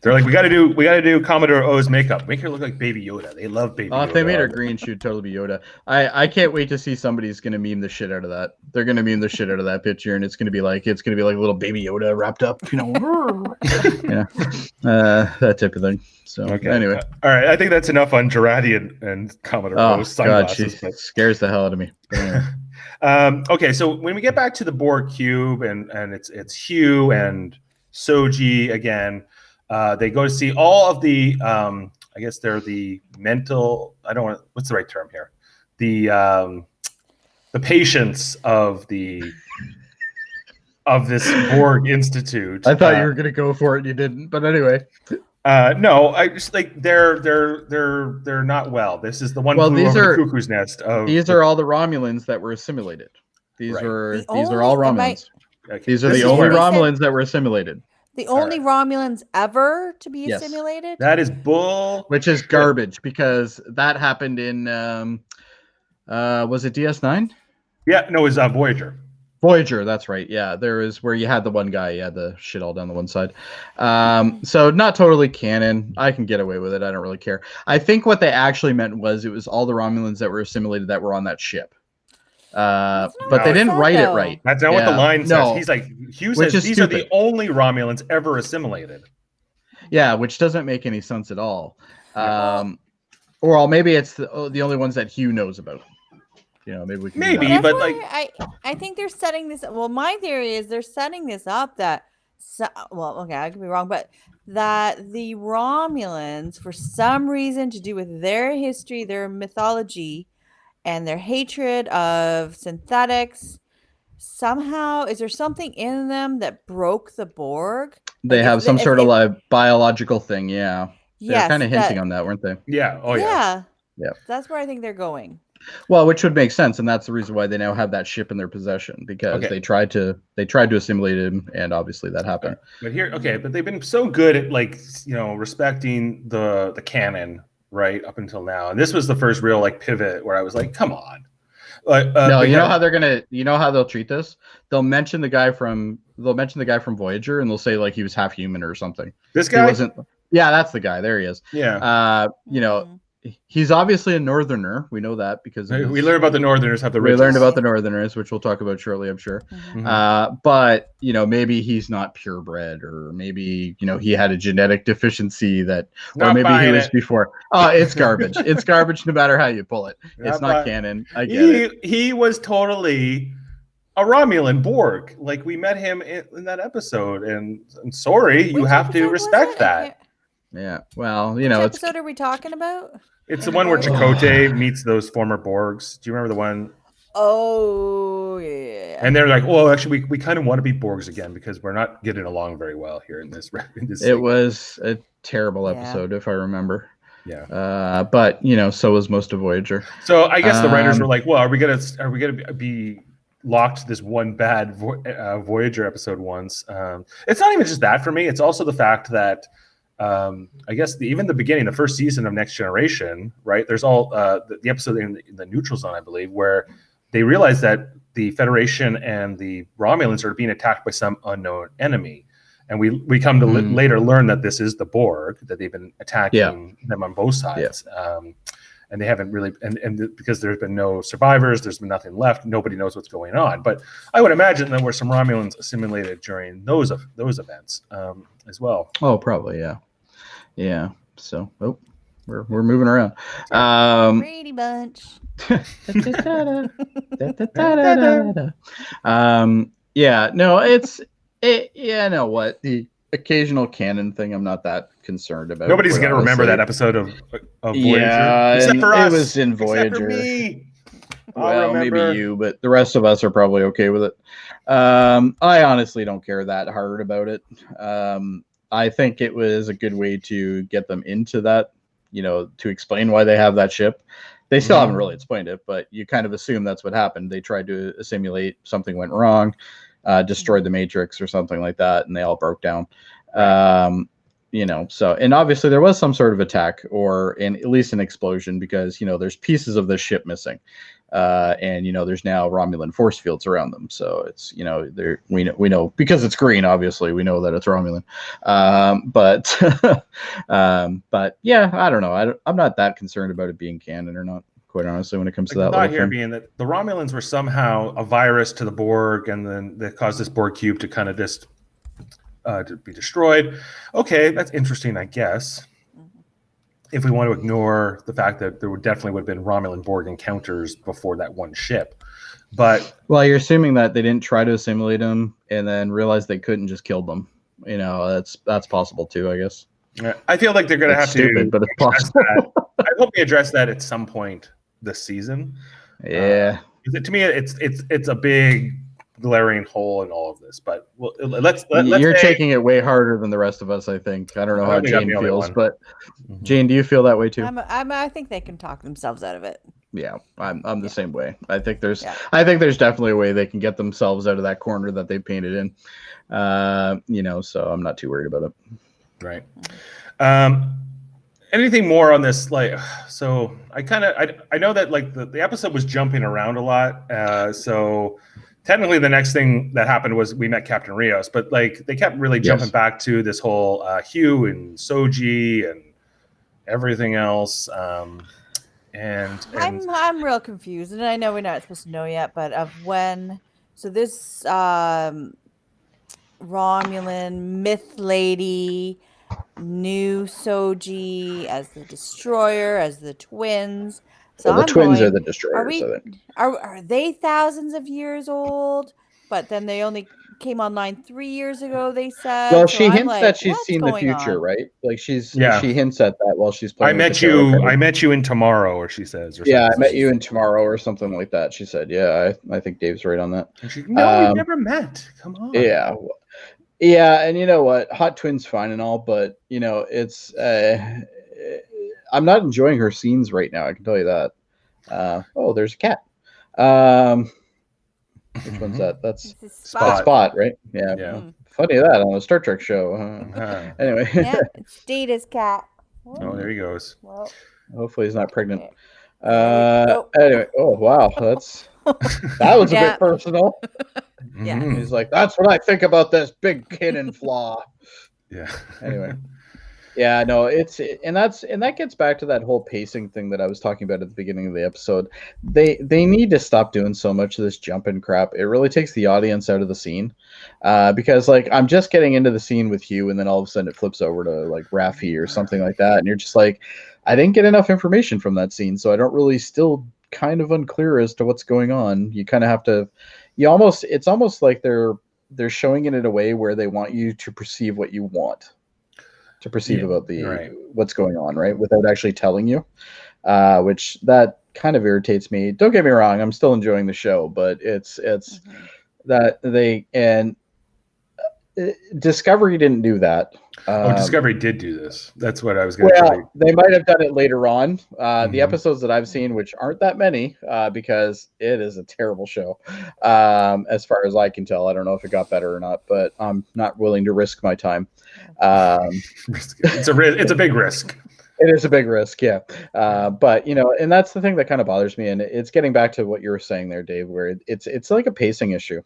They're like, we got to do Commodore O's makeup. Make her look like Baby Yoda. They love Baby Yoda. If they made her green, she'd totally be Yoda. I can't wait to see somebody's gonna meme the shit out of that. They're gonna meme the shit out of that picture, and it's gonna be like little Baby Yoda wrapped up, that type of thing. So anyway, all right. I think that's enough on Gerati and Commodore O's sunglasses. God, she scares the hell out of me. Anyway. Okay, so when we get back to the Borg cube and it's Hugh and Soji again. They go to see all of the, I guess they're the mental. What's the right term here? The patients of this Borg Institute. I thought you were gonna go for it, you didn't. But anyway, no, I just like they're not well. This is the one. These are the cuckoo's nest. These are all the Romulans that were assimilated. These are all Romulans. These are the only Romulans that were assimilated. The only Romulans ever to be assimilated? That is bull. Which is garbage because that happened in, was it DS9? Yeah, no, it was Voyager. Voyager, that's right. Yeah, there is where you had the one guy, you had the shit all down the one side. So not totally canon. I can get away with it. I don't really care. I think what they actually meant was it was all the Romulans that were assimilated that were on that ship. But they didn't write it right. That's not what the line says. No. He's like, Hugh says these are the only Romulans ever assimilated. Yeah, which doesn't make any sense at all. Or maybe it's the only ones that Hugh knows about. Maybe we can. But like, I think they're setting this. Well, my theory is they're setting this up that. I could be wrong, but that the Romulans, for some reason, to do with their history, their mythology. And their hatred of synthetics, somehow, is there something in them that broke the Borg? They have some sort of like biological thing, yeah. They're kind of hinting on that, weren't they? Yeah. Oh, yeah. Yeah. That's where I think they're going. Well, which would make sense, and that's the reason why they now have that ship in their possession because they tried to assimilate him, and obviously that happened. But but they've been so good at respecting the canon. Right up until now, and this was the first real pivot where I was like, "Come on!" No, you know how they'll treat this? They'll mention the guy from Voyager, and they'll say he was half human or something. This guy wasn't. Yeah, that's the guy. There he is. Yeah. he's obviously a Northerner. We know that because We learned about the Northerners have the we riches. learned about the Northerners, which we'll talk about shortly, I'm sure. Mhm. But maybe he's not purebred, or maybe he had a genetic deficiency or Not maybe he buying was it. before. Oh, it's garbage. It's garbage no matter how you pull it. It's not But canon. I get it. he was totally a Romulan Borg. Like we met him in that episode, and I'm sorry, you Which have to episode was respect it? I that. can't- Yeah. Well, Which it's episode are we talking about? It's the one where Oh. Chakotay meets those former Borgs. Do you remember the one? Oh yeah. And they're like, well, actually, we kind of want to be Borgs again because we're not getting along very well here in this. it segment. was a terrible Yeah. episode, if I remember. Yeah. But so was most of Voyager. So I guess the writers were like, well, are we gonna be locked to this one bad Voyager episode once? It's not even just that for me. It's also the fact that I guess even the beginning, the first season of Next Generation, right? There's all the episode in the Neutral Zone, I believe, where they realize that the Federation and the Romulans are being attacked by some unknown enemy. And we come to later learn that this is the Borg, that they've been attacking them on both sides. And they haven't really, and because there's been no survivors, there's been nothing left. Nobody knows what's going on. But I would imagine there were some Romulans assimilated during those events as well. Oh, probably, yeah. So, we're moving around. Brady Bunch. The occasional canon thing I'm not that concerned about. Nobody's quite going to remember honestly. that episode of Voyager. Yeah, except for it us. was in Except Voyager. for me. Well, maybe you, but the rest of us are probably okay with it. I honestly don't care that hard about it. I think it was a good way to get them into that, to explain why they have that ship. They still haven't really explained it, but you kind of assume that's what happened. They tried to assimilate, something went wrong, destroyed the Matrix or something like that, and they all broke down. So, and obviously there was some sort of attack or at least an explosion because, there's pieces of the ship missing. And there's now Romulan force fields around them, so it's we know because it's green. Obviously, we know that it's Romulan. But yeah, I don't know. I'm not that concerned about it being canon or not. Quite honestly, when it comes to that. The thought here being that the Romulans were somehow a virus to the Borg, and then they caused this Borg cube to kind of just to be destroyed. Okay, that's interesting, I guess. If we want to ignore the fact that there would definitely have been Romulan Borg encounters before that one ship. But you're assuming that they didn't try to assimilate them and then realized they couldn't, just kill them. That's possible too, I guess. I feel like they're going to have stupid, but it's possible. I hope they address that at some point this season. Yeah. To me, it's a big glaring hole in all of this. But let's you're taking it way harder than the rest of us, I think. I don't know how Jane feels, but Jane, do you feel that way too? I think they can talk themselves out of it. Yeah, I'm the same way. I think there's definitely a way they can get themselves out of that corner that they painted in. So I'm not too worried about it. Right. Anything more on this? So I know that the episode was jumping around a lot. So technically the next thing that happened was we met Captain Rios, but they kept really jumping back to this whole Hugh and Soji and everything else. And I'm real confused, and I know we're not supposed to know yet, but of when. So this Romulan myth lady knew Soji as the destroyer, as the twins. So the twins are the destroyers. Are they thousands of years old? But then they only came online 3 years ago, they said. Well, she hints that she's seen the future, right? She hints at that while she's playing. I met you in Tomorrow, or she says. Or I met you in Tomorrow, or something like that. She said, yeah, I think Dave's right on that. No, we never met. Come on. Yeah. Yeah, and you know what? Hot Twins fine and all, but it's I'm not enjoying her scenes right now, I can tell you that. There's a cat. Which one's that? That's Spot, right? Yeah. Funny that on a Star Trek show. Anyway. Yeah, it's Data's cat. Oh, there he goes. Well, hopefully he's not pregnant. Anyway, oh wow, that was a bit personal. Yeah. He's like, that's what I think about this big canon flaw. Yeah. Anyway. Yeah, no, and that gets back to that whole pacing thing that I was talking about at the beginning of the episode. They need to stop doing so much of this jumping crap. It really takes the audience out of the scene, because like I'm just getting into the scene with Hugh, and then all of a sudden it flips over to like Raffi or something like that, and you're just like, I didn't get enough information from that scene, so I don't really still kind of unclear as to what's going on. You kind of have to, it's almost like they're showing it in a way where they want you to perceive what you want to perceive about what's going on, right? Without actually telling you, which that kind of irritates me. Don't get me wrong, I'm still enjoying the show, but it's that Discovery didn't do that. Discovery did do this. That's what I was going to tell you. They might have done it later on. The episodes that I've seen, which aren't that many, because it is a terrible show, as far as I can tell. I don't know if it got better or not, but I'm not willing to risk my time. It's a big risk. It is a big risk, yeah. But and that's the thing that kind of bothers me, and it's getting back to what you were saying there, Dave, where it's like a pacing issue.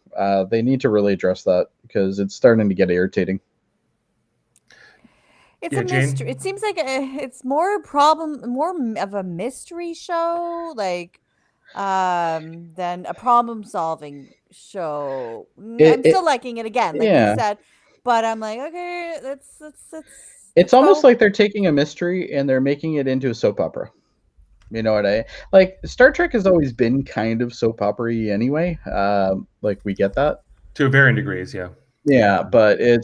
They need to really address that because it's starting to get irritating. It's a mystery. It seems like it's more of a mystery show, like than a problem-solving show. I'm still liking it again, like you said, but I'm like, okay, let's it's almost like they're taking a mystery and they're making it into a soap opera. You know what I like? Star Trek has always been kind of soap opera-y anyway. Like we get that to varying degrees, yeah. Yeah, but I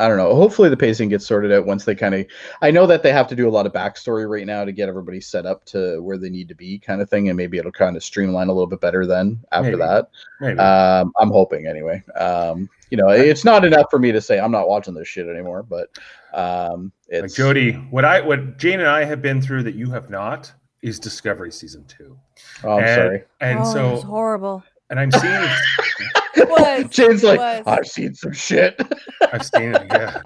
don't know. Hopefully the pacing gets sorted out once they kind of. I know that they have to do a lot of backstory right now to get everybody set up to where they need to be, kind of thing, and maybe it'll kind of streamline a little bit better then after that. Maybe. I'm hoping anyway. It's not enough for me to say I'm not watching this shit anymore, but it's like Jody. What Jane and I have been through that you have not is Discovery season 2. Oh, I'm sorry. And so it's horrible. And I'm seeing. Jane's like, I've seen some shit. I've seen it, yeah.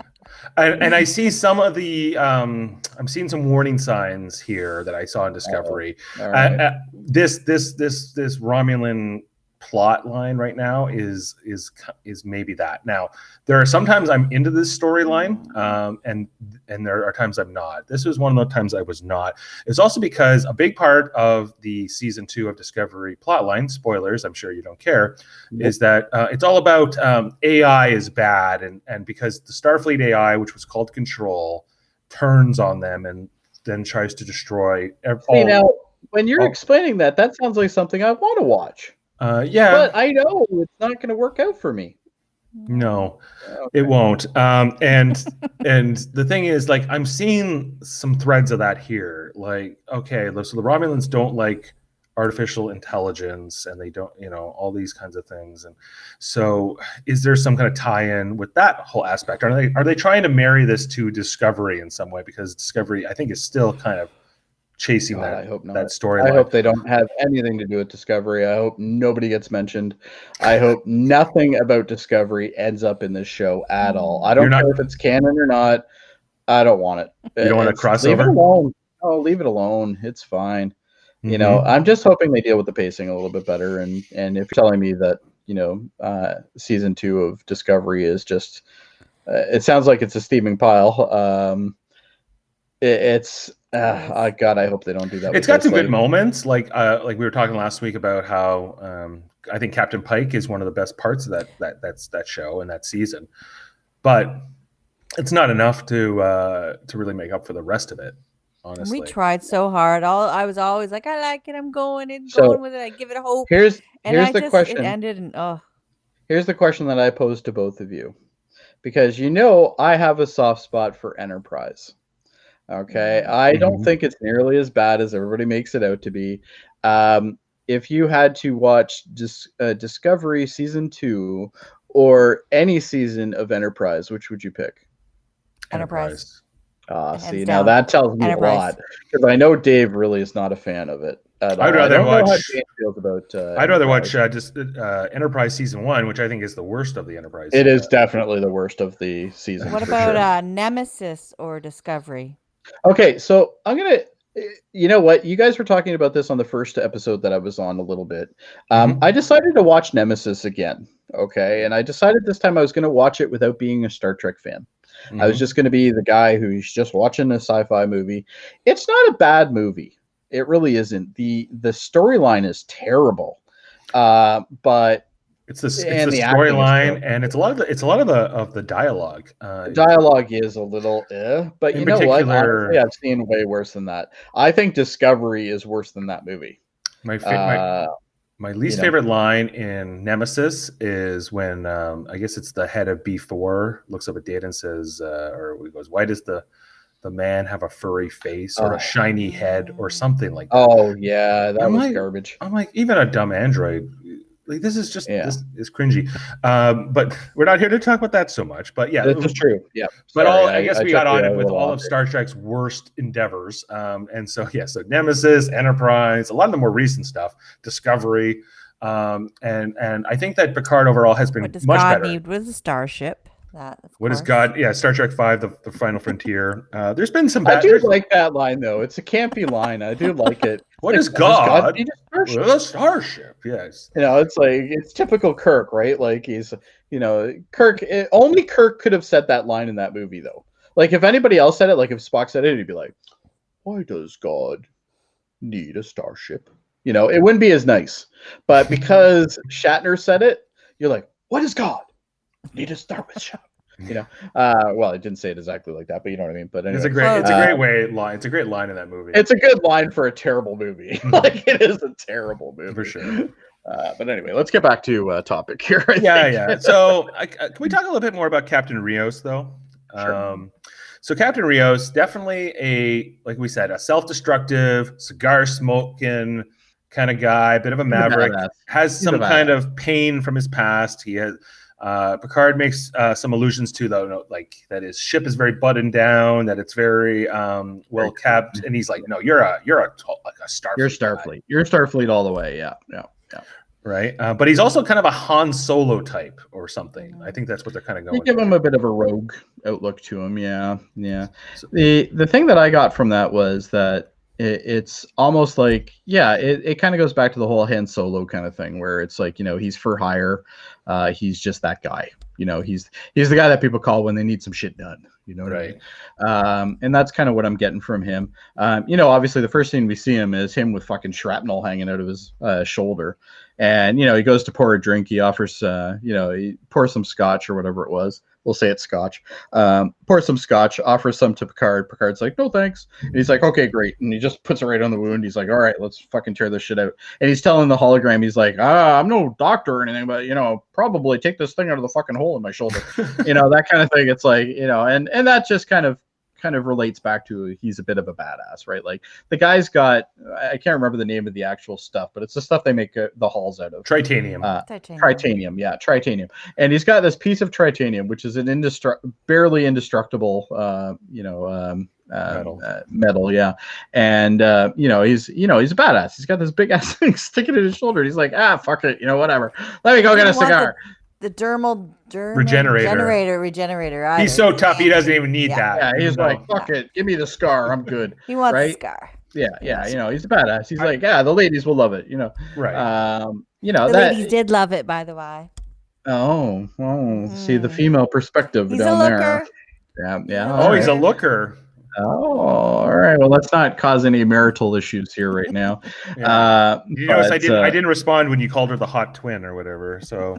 And I see some of the I'm seeing some warning signs here that I saw in Discovery. Right. This Romulan plot line right now is maybe that. Now, there are sometimes I'm into this storyline, and there are times I'm not. This was one of the times I was not. It's also because a big part of the season 2 of Discovery plotline, spoilers, I'm sure you don't care, is that it's all about AI is bad, and because the Starfleet AI, which was called Control, turns on them and then tries to destroy. Now, when you're explaining that sounds like something I want to watch. Yeah, but I know it's not going to work out for me. No, it won't. And the thing is, like, I'm seeing some threads of that here. Like, okay, so the Romulans don't like artificial intelligence, and they don't, all these kinds of things. And so, is there some kind of tie-in with that whole aspect? Are they trying to marry this to Discovery in some way? Because Discovery, I think, is still kind of chasing that storyline. I hope they don't have anything to do with Discovery. I hope nobody gets mentioned. I hope nothing about Discovery ends up in this show at all. I don't care if it's canon or not. I don't want it. You don't want a crossover? Leave it alone. Oh, leave it alone. It's fine. Mm-hmm. I'm just hoping they deal with the pacing a little bit better. And if you're telling me that, season 2 of Discovery is just, it sounds like it's a steaming pile. God, I hope they don't do that. It's got some good moments, like we were talking last week about how I think Captain Pike is one of the best parts of that show and that season, but it's not enough to really make up for the rest of it. Honestly, we tried so hard. I was always like, I like it. I'm going with it. I give it a hope. Here's the question. It ended and Here's the question that I posed to both of you, because I have a soft spot for Enterprise. Okay, I don't think it's nearly as bad as everybody makes it out to be. If you had to watch Discovery season 2 or any season of Enterprise, which would you pick? Enterprise. See, now that tells me a lot, because I know Dave really is not a fan of it. I'd rather watch. I'd rather watch Enterprise season 1, which I think is the worst of the Enterprise. It is definitely the worst of the season. What about Nemesis or Discovery? Okay, so I'm gonna. You know what? You guys were talking about this on the first episode that I was on a little bit. I decided to watch Nemesis again. Okay, and I decided this time I was going to watch it without being a Star Trek fan. I was just going to be the guy who's just watching a sci-fi movie. It's not a bad movie. It really isn't. The storyline is terrible, but it's the the acting is storyline, terrible. and it's a lot of the dialogue. The dialogue is a little, but In you know what? particular- Honestly, I've seen way worse than that. I think Discovery is worse than that movie. My least favorite line in Nemesis is when I guess it's the head of B4 looks up at Data and says, or he goes, "Why does the man have a furry face or a shiny head or something like that?" Oh yeah, that was like, garbage. I'm like, even a dumb android, like this is just this is cringy. But we're not here to talk about that so much. But yeah, this is true. Yeah, but sorry, I guess we got on it with all of Star Trek's worst endeavors. And so so Nemesis, Enterprise, a lot of the more recent stuff, Discovery, and I think that Picard overall has been What does much God better. need with a starship? That, of What is course. God? Yeah, Star Trek V, the Final Frontier. There's been some bad. I do like that line though. It's a campy line. I do like it. What like, is God? Need a starship? Well, a starship. Yes. You know, it's like it's typical Kirk, right? Like he's, Kirk. Only Kirk could have said that line in that movie, though. Like if anybody else said it, like if Spock said it, he'd be like, "Why does God need a starship?" You know, it wouldn't be as nice. But because Shatner said it, you're like, "What does God need to start with ship?" You know, well, I didn't say it exactly like that, but you know what I mean. But anyway, it's a great line. It's a great line in that movie. It's a good line for a terrible movie. Like it is a terrible movie For sure. But anyway, let's get back to topic here. Yeah. So can we talk a little bit more about Captain Rios, though? Sure. So Captain Rios, definitely like we said, a self-destructive, cigar smoking kind of guy, bit of a maverick, has some kind of pain from his past. He has. Picard makes some allusions to, though, like that his ship is very buttoned down, that it's very well kept, and he's like, "No, you're a Starfleet. You're Starfleet. You're Starfleet all the way." Yeah. Right, but he's also kind of a Han Solo type or something. I think that's what they're kind of going. They give him a bit of a rogue outlook to him. Yeah. So, the thing that I got from that was that it's almost like, it kind of goes back to the whole Han Solo kind of thing, where it's like, he's for hire. He's just that guy. He's the guy that people call when they need some shit done. You know what I mean? And that's kind of what I'm getting from him. Obviously the first scene we see him is him with fucking shrapnel hanging out of his shoulder. And, he goes to pour a drink. He offers, he pours some scotch or whatever it was. We'll say it's scotch. Pours some scotch, offers some to Picard. Picard's like, "No, thanks." And he's like, "Okay, great." And he just puts it right on the wound. He's like, "All right, let's fucking tear this shit out." And he's telling the hologram, he's like, "I'm no doctor or anything, but, probably take this thing out of the fucking hole in my shoulder." That kind of thing. It's like, and that just kind of relates back to he's a bit of a badass, right? Like the guy's got, I can't remember the name of the actual stuff, but it's the stuff they make the hulls out of. Titanium. Titanium, yeah, tritanium. And he's got this piece of tritanium, which is an barely indestructible, metal, yeah. And he's a badass. He's got this big ass thing sticking in his shoulder. He's like, fuck it, whatever. Let me go get a cigar. The dermal regenerator. He's so tough, he doesn't even need that. Yeah, he's like, fuck it, give me the scar, I'm good. He wants the scar. Yeah, he's a badass. He's like, the ladies will love it, Right. The ladies did love it, by the way. See the female perspective he's down a looker. there. Yeah. Oh, he's a looker. Oh, all right. Well, let's not cause any marital issues here right now. I didn't respond when you called her the hot twin or whatever. So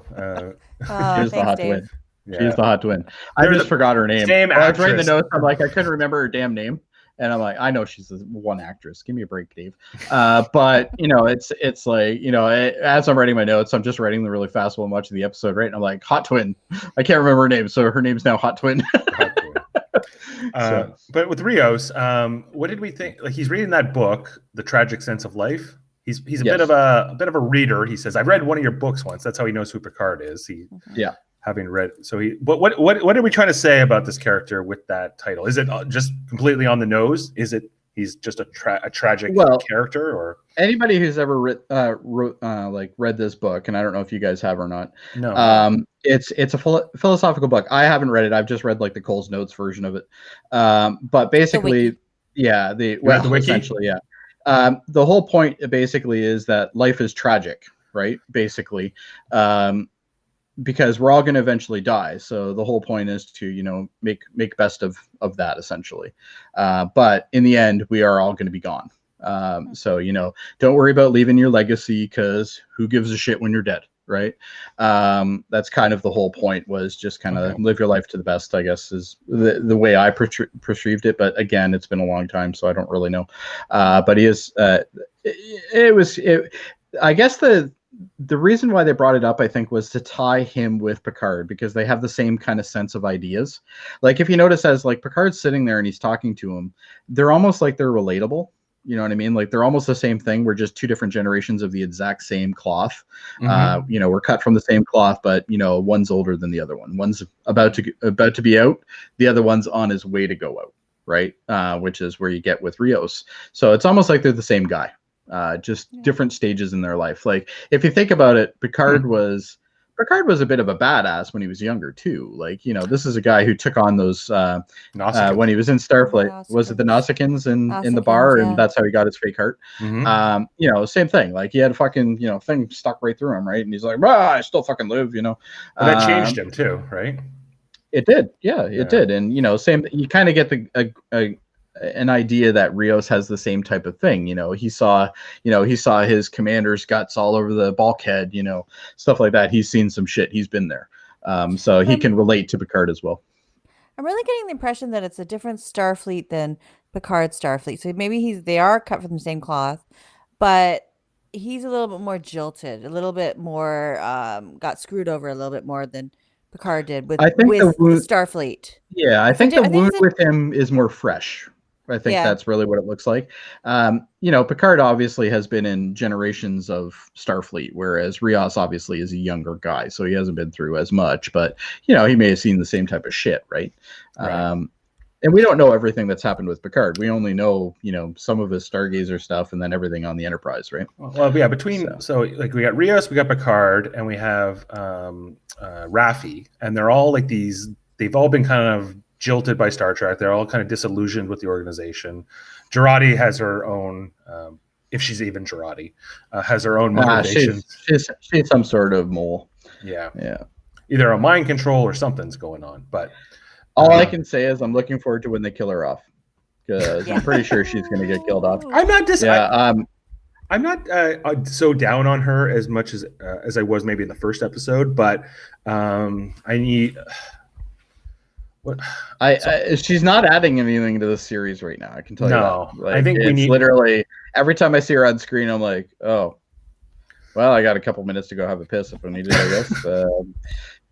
she's the hot twin. Yeah. She's the hot twin. I just forgot her name. Same I was writing the actress. notes. I'm like, I couldn't remember her damn name. And I'm like, I know she's one actress. Give me a break, Dave. But it's like, as I'm writing my notes, I'm just writing them really fast while I'm watching the episode, right? And I'm like, hot twin. I can't remember her name, so her name's now Hot Twin. But with Rios, what did we think? Like, he's reading that book, The Tragic Sense of Life. He's a bit of a reader. He says, "I've read one of your books once." That's how he knows who Picard is. Having read, so he. But what are we trying to say about this character with that title? Is it just completely on the nose? Is it he's just a tragic character, or anybody who's ever read this book, and I don't know if you guys have or not. No. It's a philosophical book. I haven't read it. I've just read like the Cole's Notes version of it. But basically, the wiki. Essentially, yeah. The whole point basically is that life is tragic, right? Basically, because we're all going to eventually die. So the whole point is to, you know, make best of that essentially. But in the end, we are all going to be gone. So, you know, don't worry about leaving your legacy, because who gives a shit when you're dead, right? That's kind of the whole point, was just kind of live your life to the best, I guess, is the way I perceived it. But again, it's been a long time, so I don't really know. But he is, I guess the reason why they brought it up, I think, was to tie him with Picard, because they have the same kind of sense of ideas. Like, if you notice, as like Picard's sitting there and he's talking to him, they're almost like they're relatable. You know what I mean? Like, they're almost the same thing. We're just two different generations of the exact same cloth. You know, we're cut from the same cloth, but, you know, one's older than the other one. One's about to be out. The other one's on his way to go out, right? Which is where you get with Rios. So it's almost like they're the same guy. Just different stages in their life. Like, if you think about it, Picard was a bit of a badass when he was younger too. Like, you know, this is a guy who took on those when he was in Starfleet. Was it the Nausicaans in the bar, and that's how he got his fake heart? You know, same thing. Like, he had a fucking, you know, thing stuck right through him, right? And he's like, I still fucking live, you know. And that changed him too, right? It did, yeah, it did. And, you know, same. You kind of get an idea that Rios has the same type of thing. You know, he saw his commander's guts all over the bulkhead, you know, stuff like that. He's seen some shit. He's been there. So he can relate to Picard as well. I'm really getting the impression that it's a different Starfleet than Picard's Starfleet. So maybe they are cut from the same cloth, but he's a little bit more jilted, a little bit more, got screwed over a little bit more than Picard did with Starfleet. Yeah, I think the wound with him is more fresh. I think that's really what it looks like. You know, Picard obviously has been in generations of Starfleet, whereas Rios obviously is a younger guy, so he hasn't been through as much. But, you know, he may have seen the same type of shit, right? And we don't know everything that's happened with Picard. We only know, you know, some of his Stargazer stuff, and then everything on the Enterprise, right? Well, yeah. So like, we got Rios, we got Picard, and we have Raffi, and they're all like these. They've all been kind of jilted by Star Trek. They're all kind of disillusioned with the organization. Jurati has her own, if she's even Jurati, has her own motivation. She's some sort of mole. Yeah. Yeah. Either a mind control or something's going on. But all I can say is I'm looking forward to when they kill her off, because I'm pretty sure she's going to get killed off. I'm not so down on her as much as I was maybe in the first episode, but I need. She's not adding anything to the series right now. I can tell you that. Like, I think it's literally every time I see her on screen, I'm like, oh, well, I got a couple minutes to go have a piss if I need it, I guess.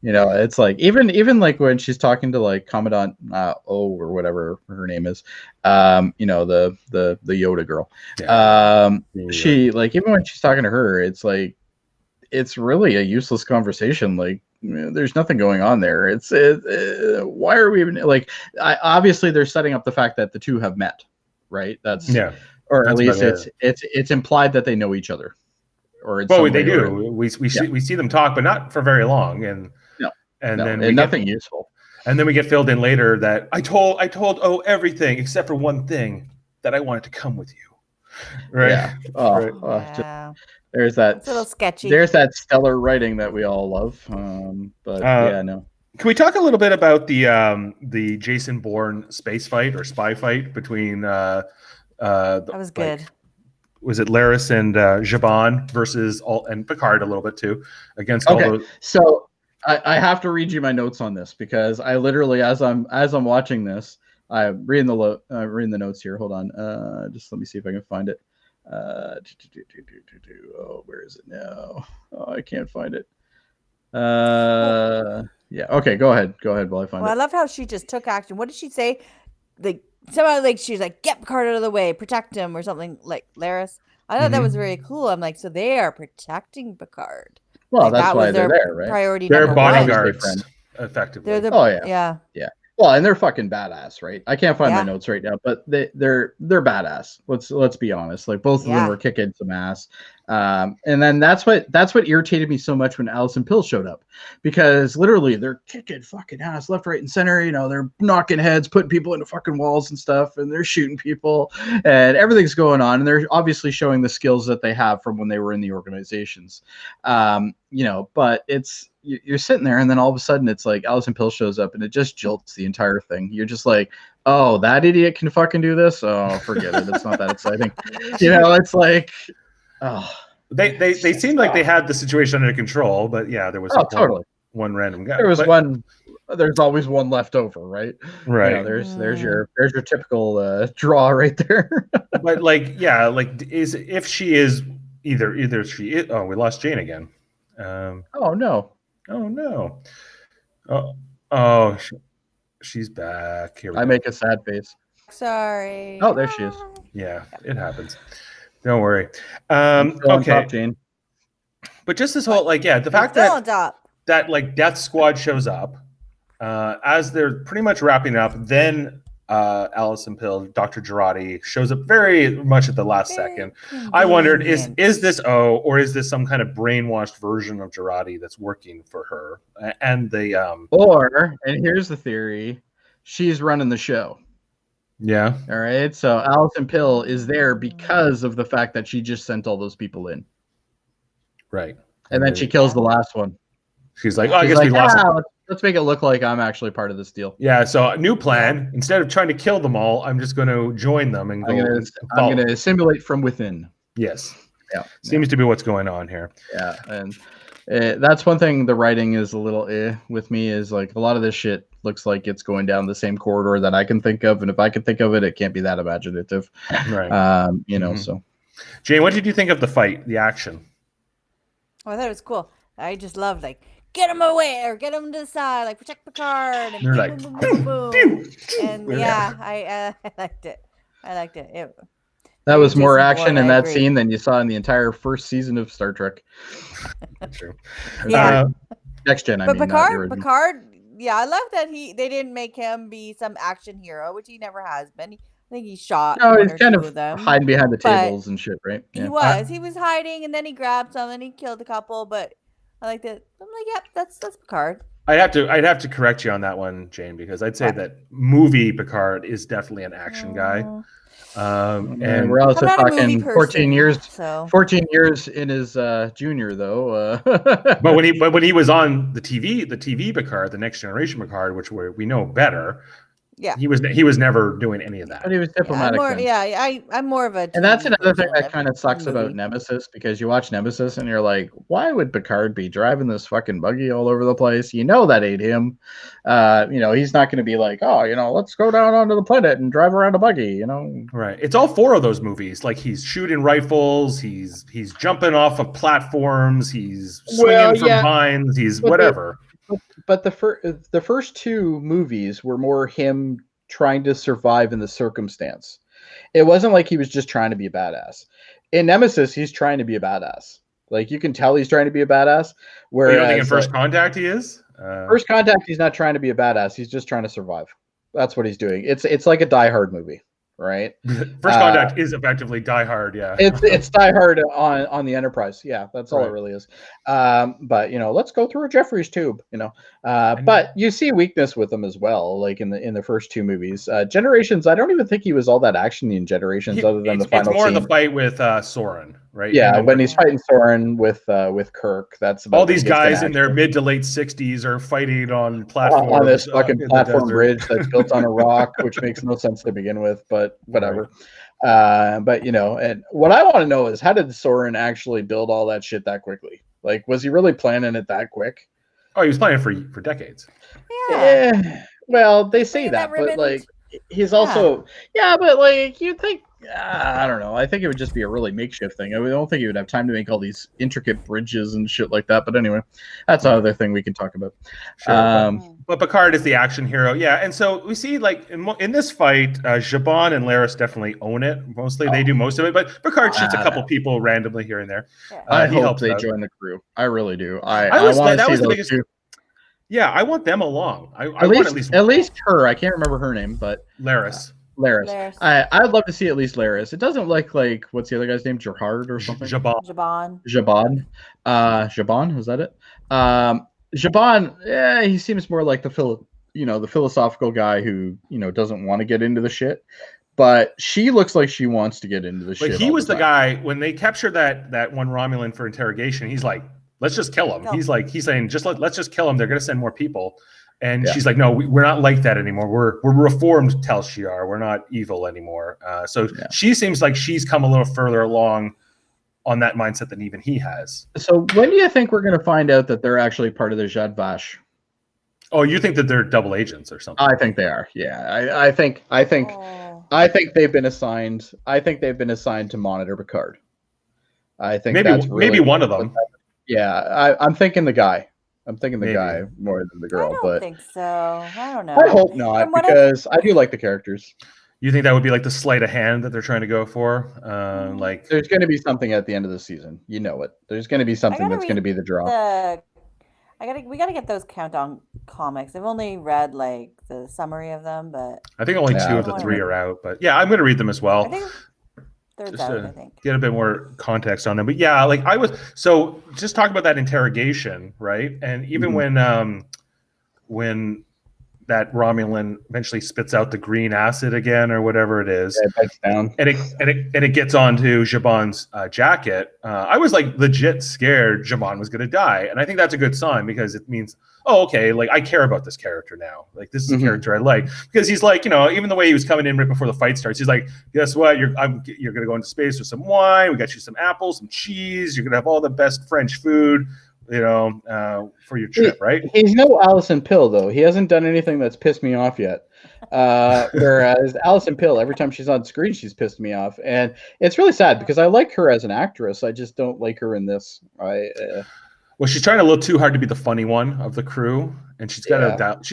You know, it's like even like when she's talking to like Commandant O or whatever her name is, you know, the Yoda girl. She, like, even when she's talking to her, it's like it's really a useless conversation. Like, there's nothing going on there. Why are we even like? Obviously, they're setting up the fact that the two have met, right? Or at least it's implied that they know each other. Or they do. We see them talk, but not for very long, and then nothing useful. And then we get filled in later that I told everything except for one thing, that I wanted to come with you. Right. Yeah. There's that. It's a little sketchy. There's that stellar writing that we all love. But no. Can we talk a little bit about the Jason Bourne space fight or spy fight between that was good. Was it Laris and Jaban versus and Picard a little bit too against all those? So I have to read you my notes on this, because I literally, as I'm watching this, I'm reading the notes here. Hold on, just let me see if I can find it. Oh, where is it now? Oh, I can't find it. Yeah. Okay, go ahead while I find it. I love how she just took action. What did she say? Like, somehow, like, she's like, get Picard out of the way, protect him, or something, like Laris. I thought that was very cool. I'm like, so they are protecting Picard. Well, like, that's why they're there, right? Priority. They're bodyguards, effectively. Yeah. Well, and they're fucking badass, right? I can't find my notes right now, but they're badass. Let's be honest. Like, both of them were kicking some ass. And then that's what irritated me so much when Allison Pill showed up, because literally they're kicking fucking ass left, right, and center. You know, they're knocking heads, putting people into fucking walls and stuff, and they're shooting people, and everything's going on. And they're obviously showing the skills that they have from when they were in the organizations. You know, but it's, you're sitting there, and then all of a sudden it's like Alison Pill shows up, and it just jolts the entire thing. You're just like, oh, that idiot can fucking do this. Oh, forget it. It's not that exciting. It's like, oh. They seemed like they had the situation under control, but yeah, there was totally one random guy. There was one. There's always one left over, right? Right. There's your typical draw right there. But if she is either she is. Oh, we lost Jane again. Oh no. She's back. Here we I go. make a sad face. Sorry. Oh, there she is. Yeah, it happens. Don't worry. On Okay. top, Jane. But just this whole the fact Still on top. that Death Squad shows up as they're pretty much wrapping up, then Alison Pill, Dr. Jurati shows up very much at the last second. I wondered, is this or is this some kind of brainwashed version of Jurati that's working for her? And and here's the theory, she's running the show. Yeah. All right. So Alison Pill is there because of the fact that she just sent all those people in. Right. And then she kills the last one. She's like, I guess we lost. Let's make it look like I'm actually part of this deal. Yeah. So new plan. Instead of trying to kill them all, I'm just going to join them and I'm going to assimilate from within. Yes. Yeah. Seems to be what's going on here. Yeah. And that's one thing the writing is a little with me, is like a lot of this shit looks like it's going down the same corridor that I can think of, and if I can think of it, it can't be that imaginative. Right. So Jane, what did you think of the fight, the action? Oh, I thought it was cool. I just loved get him away or get him to the side, protect Picard, and You're boom, like, boom, boom, boom, boom. And Yeah. I liked it. that was more Jason action Bourne, in I that agree. scene than you saw in the entire first season of Star Trek. True. Yeah. Next Gen, But not the original. Picard, yeah, I love that they didn't make him be some action hero, which he never has been. I think he shot. No, one he's or kind two of them. hiding behind the But tables and shit, right? He was hiding, and then he grabbed some, and he killed a couple. But I liked it. I'm like, yep, that's Picard. I'd have to correct you on that one, Jane, because I'd say that movie Picard is definitely an action guy. And we're also I'm not a movie talking 14 years. So 14 years in his junior, though. But when he was on the TV Picard, the Next Generation Picard, which we know better, yeah, he was never doing any of that. But he was diplomatic. I'm more of a. And that's TV another thing person that kind of sucks movie. about Nemesis, because you watch Nemesis and you're like, why would Picard be driving this fucking buggy all over the place? That ain't him. He's not going to be like, let's go down onto the planet and drive around a buggy. Right. It's all four of those movies. Like, he's shooting rifles, he's jumping off of platforms, he's swinging from vines, he's whatever. But the first two movies were more him trying to survive in the circumstance. It wasn't like he was just trying to be a badass. In Nemesis, he's trying to be a badass. Like, you can tell he's trying to be a badass. Whereas, you don't think in First Contact he is? First Contact, he's not trying to be a badass. He's just trying to survive. That's what he's doing. It's like a Die Hard movie, right? First Contact is effectively Die Hard, yeah. It's Die Hard on the Enterprise. Yeah, that's all Right. it really is. But let's go through a Jeffries tube. But you see weakness with him as well. Like in the first two movies, Generations. I don't even think he was all that actiony in Generations, other than the final It's more scene. the fight with Soren, right? Yeah, when he's fighting Soren with Kirk. That's about all these his guys in their connection. mid to late 60s are fighting on platforms On this fucking in the platform desert. bridge that's built on a rock, which makes no sense to begin with, but whatever. And what I want to know is, how did Soren actually build all that shit that quickly? Like, was he really planning it that quick? Oh, he was planning for decades. Yeah. Well, they say Playing that, that but ribbon. like, he's also but like, you'd think, I don't know. I think it would just be a really makeshift thing. I don't think he would have time to make all these intricate bridges and shit like that. But anyway, that's another thing we can talk about. Sure, but Picard is the action hero, yeah. And so we see, like, in this fight, Zhaban and Laris definitely own it. Mostly, they do most of it, but Picard shoots a couple people randomly here and there. Yeah. I He hope helps they out. join the crew. I really do. That I was want to see the those biggest. two. Yeah, I want them along. I At want at least her. I can't remember her name, but Laris. Laris. I'd love to see at least Laris. It doesn't look like, what's the other guy's name? Gerhard or something? Zhaban. Jabon. Zhaban, is that it? Zhaban, he seems more like the philosophical guy who, doesn't want to get into the shit. But she looks like she wants to get into the shit. But he was the guy, when they captured that one Romulan for interrogation, he's like, let's just kill him. No. He's saying, let's just kill him. They're going to send more people. And Yeah. she's like, no, we're not like that anymore. We're reformed Tel Shiar. We're not evil anymore. So she seems like she's come a little further along on that mindset than even he has. So when do you think we're going to find out that they're actually part of the Jad Vash? Oh, you think that they're double agents or something? I think they are. Yeah, I think they've been assigned. I think they've been assigned to monitor Picard. I think maybe one of them. Yeah, I'm thinking the guy. I'm thinking the guy more than the girl. I don't think so. I don't know. I hope not, because I do like the characters. You think that would be like the sleight of hand that they're trying to go for? Like there's going to be something at the end of the season. You know it. There's going to be something that's going to be the draw. We gotta get those Countdown comics. I've only read like the summary of them, but I think only 2 of the 3 are out. But yeah, I'm going to read them as well. I think third's out. I think get a bit more context on them. But yeah, like so just talk about that interrogation, right? And even when that Romulan eventually spits out the green acid again or whatever it is, it bites down. and it gets onto Jabon's jacket. I was like legit scared Jabon was going to die, and I think that's a good sign because it means, oh, okay, like I care about this character now. Like this is a character I like, because he's like, even the way he was coming in right before the fight starts, he's like, guess what? You're going to go into space with some wine. We got you some apples, some cheese. You're going to have all the best French food, for your trip, right? He's no Alison Pill, though. He hasn't done anything that's pissed me off yet. Whereas Alison Pill, every time she's on screen, she's pissed me off. And it's really sad because I like her as an actress. I just don't like her in this. Well, she's trying a little too hard to be the funny one of the crew, and she's got to doubt.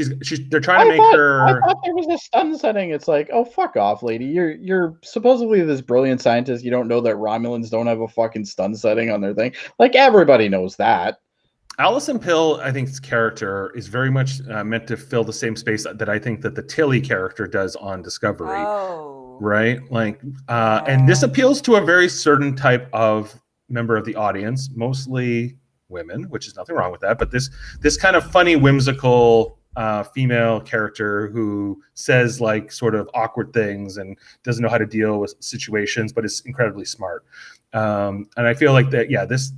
They're trying to make her. I thought there was a stun setting. It's like, oh, fuck off, lady. You're supposedly this brilliant scientist. You don't know that Romulans don't have a fucking stun setting on their thing. Like everybody knows that. Alison Pill, I think, character is very much meant to fill the same space that I think that the Tilly character does on Discovery. Oh. Right? Like, and this appeals to a very certain type of member of the audience, mostly women, which is nothing wrong with that. But this kind of funny, whimsical female character who says like sort of awkward things and doesn't know how to deal with situations, but is incredibly smart. And I feel like that,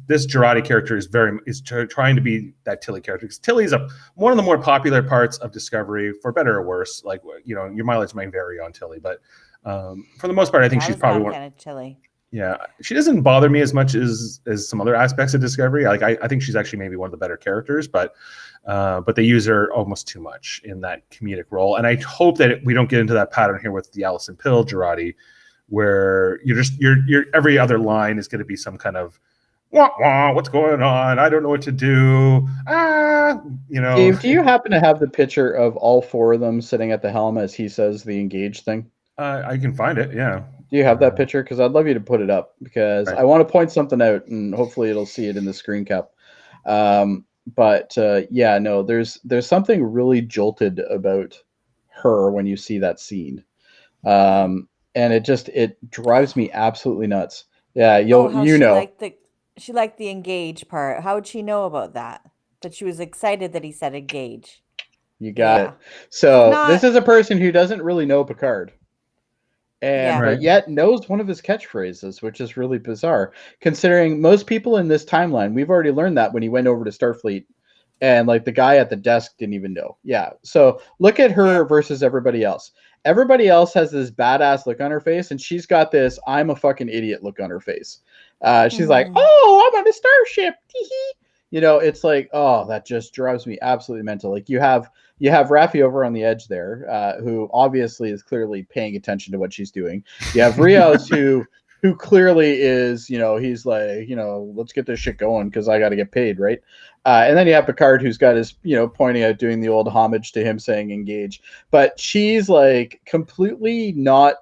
this Jurati character is trying to be that Tilly character, because Tilly is one of the more popular parts of Discovery, for better or worse. Like, your mileage might vary on Tilly, but for the most part, I think she's probably one kind of Tilly. Yeah, she doesn't bother me as much as some other aspects of Discovery. Like, I think she's actually maybe one of the better characters, but they use her almost too much in that comedic role. And I hope that we don't get into that pattern here with the Alison Pill Jurati, where you're every other line is going to be some kind of wah, wah, what's going on? I don't know what to do. Dave, do you happen to have the picture of all 4 of them sitting at the helm as he says the engage thing? I can find it. Yeah. Do you have that picture? Because I'd love you to put it up, because I want to point something out, and hopefully it'll see it in the screen cap. There's something really jolted about her when you see that scene. And it drives me absolutely nuts. Yeah, she liked the engage part. How would she know about that? That she was excited that he said engage. You got it. So this is a person who doesn't really know Picard, but yet knows one of his catchphrases, which is really bizarre, considering most people in this timeline. We've already learned that when he went over to Starfleet, and like the guy at the desk didn't even know. Yeah. So look at her versus everybody else. Everybody else has this badass look on her face, and she's got this "I'm a fucking idiot" look on her face. She's like, "Oh, I'm on a starship." It's like, oh, that just drives me absolutely mental. Like you have Raffi over on the edge there, who obviously is clearly paying attention to what she's doing. You have Rios who clearly is, he's like, let's get this shit going because I got to get paid, right? And then you have Picard, who's got his, pointing out, doing the old homage to him saying engage. But she's like completely not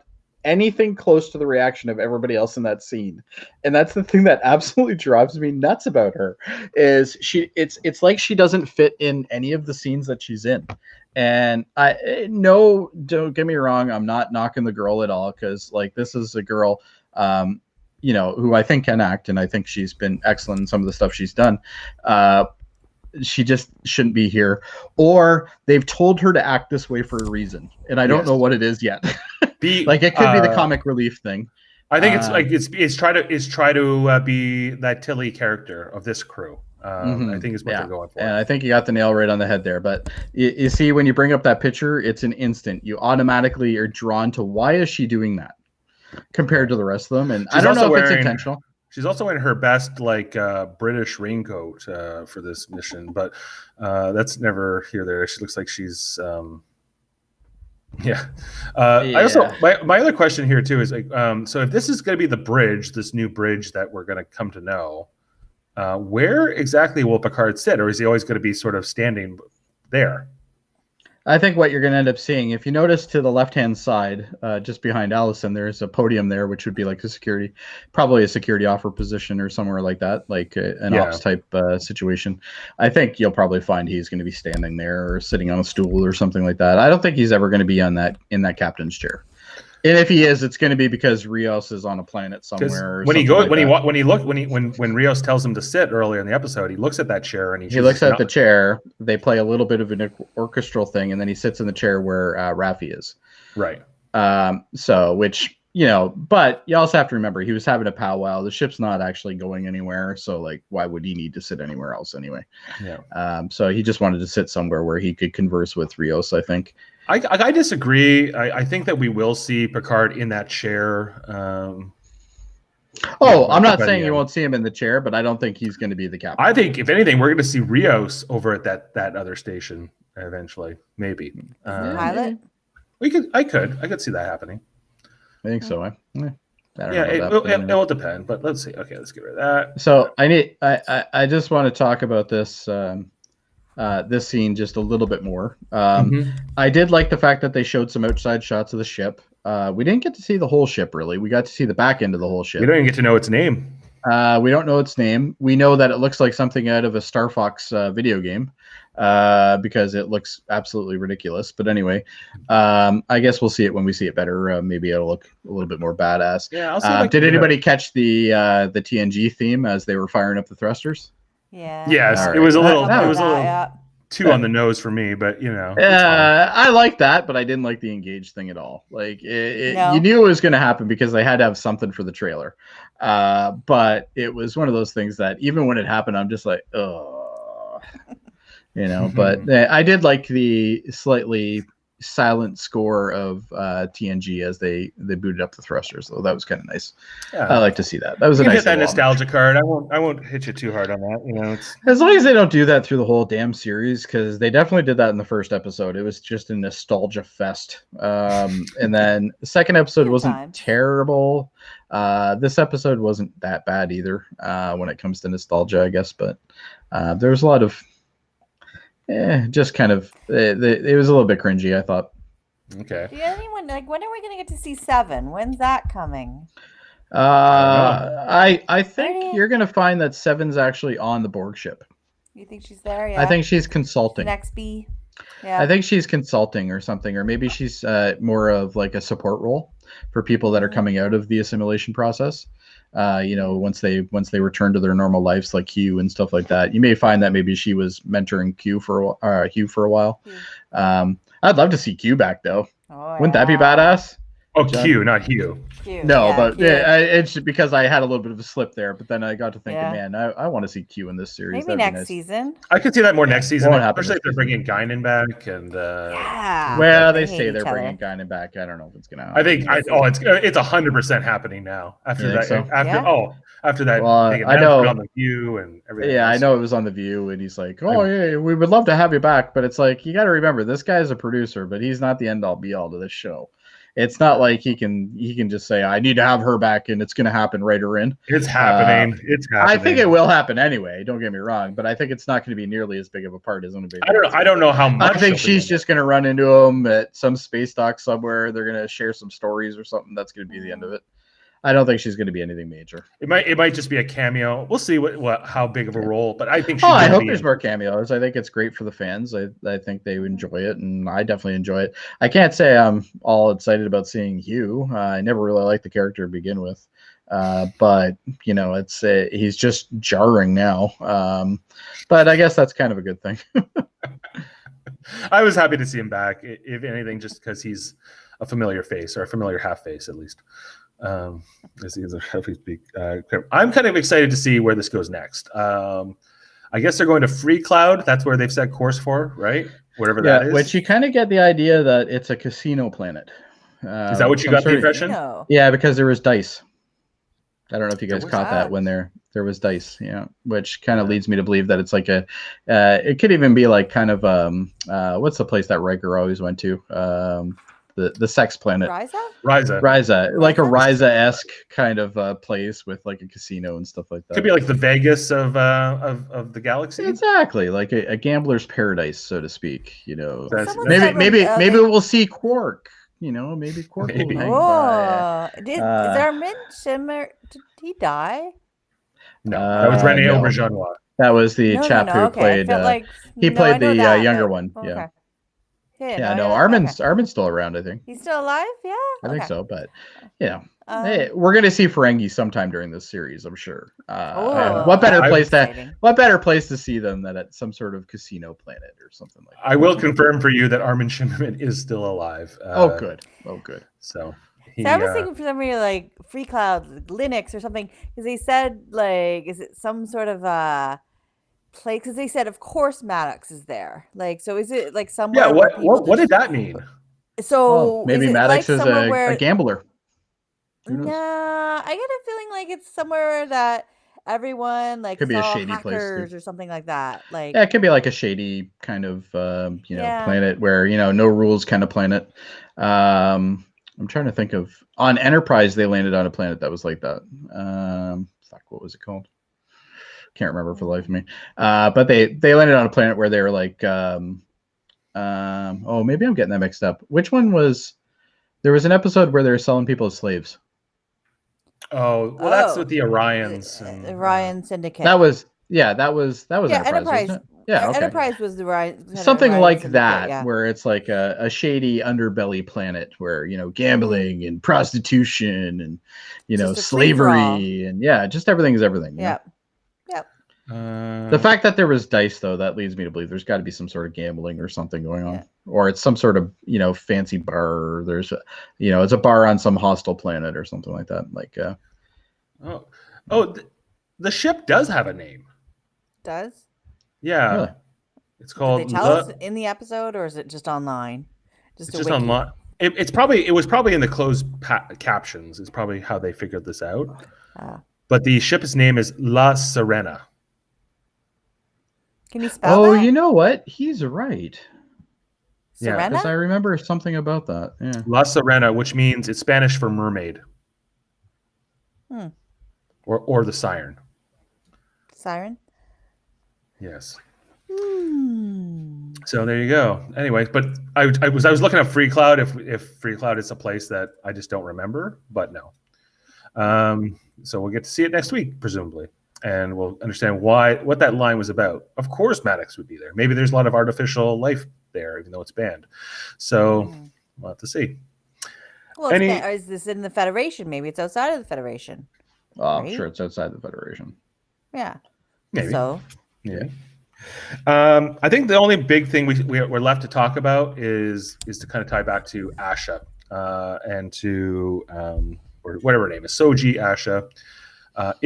anything close to the reaction of everybody else in that scene. And that's the thing that absolutely drives me nuts about her, is it's like she doesn't fit in any of the scenes that she's in. And don't get me wrong, I'm not knocking the girl at all, because like this is a girl who I think can act, and I think she's been excellent in some of the stuff she's done. She just shouldn't be here, or they've told her to act this way for a reason, and I don't know what it is yet. Like it could be the comic relief thing. I think it's try to be that Tilly character of this crew. I think is what Yeah. they're going for. And I think you got the nail right on the head there. But you see, when you bring up that picture, it's an instant. You automatically are drawn to why is she doing that compared to the rest of them. And I don't know if it's intentional. She's also wearing her best British raincoat for this mission, but that's never here there. She looks like she's yeah. I also my other question here too is like so if this is going to be the bridge, this new bridge that we're going to come to know, where exactly will Picard sit, or is he always going to be sort of standing there? I think what you're going to end up seeing, if you notice to the left-hand side, just behind Allison, there's a podium there, which would be like probably a security offer position or somewhere like that, like an ops type situation. I think you'll probably find he's going to be standing there or sitting on a stool or something like that. I don't think he's ever going to be in that captain's chair. And if he is, it's going to be because Rios is on a planet somewhere. When Rios tells him to sit earlier in the episode, he looks at that chair and he looks at the chair. They play a little bit of an orchestral thing, and then he sits in the chair where Raffi is. Right. But you also have to remember he was having a powwow. The ship's not actually going anywhere, so like, why would he need to sit anywhere else anyway? Yeah. So he just wanted to sit somewhere where he could converse with Rios, I think. I disagree. I think that we will see Picard in that chair. I'm not saying you won't see him in the chair, but I don't think he's going to be the captain. I think, if anything, we're going to see Rios over at that other station eventually. Maybe. Pilot? I could see that happening. I think so. It will depend, but let's see. Okay, let's get rid of that. So I just want to talk about this. This scene just a little bit more. I did like the fact that they showed some outside shots of the ship. We didn't get to see the whole ship, really. We got to see the back end of the whole ship. We don't even get to know its name. We don't know its name. We know that it looks like something out of a Star Fox video game because it looks absolutely ridiculous. But anyway, I guess we'll see it when we see it better. Maybe it'll look a little bit more badass. Yeah. Did anybody catch the TNG theme as they were firing up the thrusters? Yeah. Yes, right. It was a little Yeah. too on the nose for me, but I like that, but I didn't like the engaged thing at all. Like you knew it was going to happen because they had to have something for the trailer. But it was one of those things that even when it happened, I'm just like, oh, but I did like the slightly silent score of TNG as they booted up the thrusters, so that was kind of nice. I like to see that. That was a nice hit that nostalgia card. I won't hit you too hard on that. As long as they don't do that through the whole damn series, because they definitely did that in the first episode. It was just a nostalgia fest. And then the second episode wasn't terrible. This episode wasn't that bad either when it comes to nostalgia, I guess, but there was a lot of just kind of it was a little bit cringy, I thought. Okay. Do anyone when are we going to get to see 7? When's that coming? I think you're going to find that 7's actually on the Borg ship. You think she's there? Yeah. I think she's consulting. Next B. Yeah. I think she's consulting or something, or maybe she's more of like a support role for people that are coming out of the assimilation process. Once they return to their normal lives, like Hugh and stuff like that, you may find that maybe she was mentoring Hugh for a while. I'd love to see Q back though. Wouldn't that be badass? Oh, Q, not Hugh. No, but it's because I had a little bit of a slip there. But then I got to thinking, man, I want to see Q in this series. Maybe next season. I could see that more next season, especially if they're bringing Guinan back. And well, they say they're bringing Guinan back. I don't know if it's gonna happen. I think it's 100% happening now. After that, so? after that, well, I know on the View and everything. Yeah, else. I know it was on the View, and he's like, "Oh, yeah, we would love to have you back," but it's like you got to remember, this guy's a producer, but he's not the end all be all to this show. It's not like he can just say, I need to have her back and it's going to happen right or in. It's happening. It's happening. I think it will happen anyway. Don't get me wrong, but I think it's not going to be nearly as big of a part as going to be. I don't know how much. I think she's just going to run into him at some space dock somewhere. They're going to share some stories or something. That's going to be the end of it. I don't think she's going to be anything major. It might just be a cameo. We'll see how big of a role, but I think. I hope there's more cameos. I think it's great for the fans. I think they enjoy it, and I definitely enjoy it. I can't say I'm all excited about seeing Hugh. I never really liked the character to begin with, but it's he's just jarring now. But I guess that's kind of a good thing. I was happy to see him back, if anything, just because he's a familiar face, or a familiar half face at least. I'm kind of excited to see where this goes next. I I guess they're going to Free Cloud. That's where they've set course for, right? Whatever that is. Which you kind of get the idea that it's a casino planet. Is that what you got the impression? No. Yeah, because there was dice. I don't know if you guys was caught that that? when there was dice. Yeah, which kind of leads me to believe that it's like a. It could even be like kind of what's the place that Riker always went to? The sex planet. Ryza. Like a Ryza-esque kind of place with like a casino and stuff like that. Could be like the Vegas of the galaxy. Exactly, like a gambler's paradise, so to speak. You know, Someone maybe said we'll see Quark. You know, maybe Quark will Maybe. hang by. Is Armin Shimmer? Did he die? No, that was Rene no. Auberjonois. That was the chap who Okay. played. I felt like he no, played I know the that, younger but- one. okay. Yeah. Yeah, Yeah, no, I- Armin's okay. Armin's still around, I think. He's still alive? Yeah. I think so, but you know, Um, we're gonna see Ferengi sometime during this series, I'm sure. Oh, what better that's place exciting. what better place to see them than at some sort of casino planet or something like that? I will confirm for you that Armin Shimmerman is still alive. Oh, good. Oh, good. So So I was thinking for some reason like Free Cloud, like Linux or something, because they said like, is it some sort of play? Because they said, of course, Maddox is there. Like, so is it like somewhere? yeah. where people What did just- that mean? So Oh, maybe is it Maddox like is somewhere a where? gambler. Who knows? Nah, I get a feeling like it's somewhere that everyone like Could be is a all shady place, too. hackers or something like that. Like, Yeah, it could be like a shady kind of Yeah. planet where no rules kind of planet. I'm trying to think of on Enterprise they landed on a planet that was like that. What was it called? Can't remember for the life of me. But they landed on a planet where they were like maybe I'm getting that mixed up. Which one was there was an episode where they were selling people as slaves. Oh, well, that's Oh, with the Orions. And, Orion Syndicate. That was Enterprise, Enterprise. wasn't it? Yeah, okay. Enterprise was the Orion. Something Orion like Syndicate, that, yeah. where it's like a shady underbelly planet where gambling and prostitution and Just a free-for-all. slavery and just everything is everything. Yep. The fact that there was dice though, that leads me to believe there's got to be some sort of gambling or something going on, Yeah. or it's some sort of fancy bar. Or there's it's a bar on some hostile planet or something like that. Like the ship does have a name. Does Yeah, Really? it's did called. they tell us in the episode, or is it just online? It's a just wiki? online. It was probably in the closed captions. Is probably how they figured this out. Ah. But the ship's name is La Serena. Can you spell oh, that? you know what? He's right. Yeah, Serena? Because I remember something about that. Yeah. La Serena, which means it's Spanish for mermaid. Hmm. Or the siren. Siren? Yes. Hmm. So there you go. Anyways, but I was looking up Free Cloud if Free Cloud is a place that I just don't remember, but no. So we'll get to see it next week, presumably, and we'll understand what that line was about. Of course, Maddox would be there. Maybe there's a lot of artificial life there, even though it's banned. So we'll have to see. Well, is this in the Federation? Maybe it's outside of the Federation. I'm Right? sure it's outside the Federation. Yeah. Maybe. So Yeah. I think the only big thing we're left to talk about is to kind of tie back to Asha and to or whatever her name is, Soji Asha.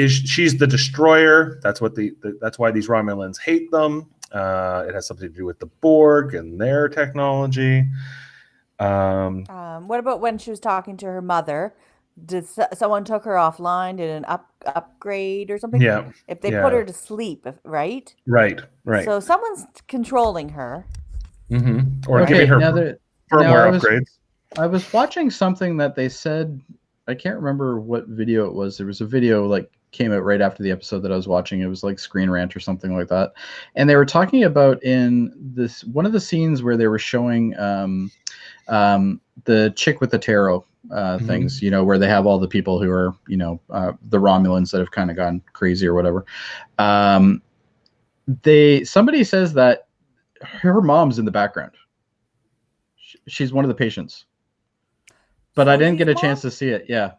She's the destroyer. That's what that's why these Romulans hate them. It has something to do with the Borg and their technology. what about when she was talking to her mother? Did someone took her offline? Did an upgrade or something? Yeah. If they put her to sleep, right? Right. So someone's controlling her. Mm-hmm. Or Okay, giving her now that- firmware I was- upgrades. I was watching something that they said, I can't remember what video it was. There was a video like came out right after the episode that I was watching. It was like Screen Rant or something like that. And they were talking about in this one of the scenes where they were showing the chick with the tarot things, where they have all the people who are, the Romulans that have kind of gone crazy or whatever. Somebody says that her mom's in the background. She's one of the patients. But I didn't get a chance to see it. Yeah.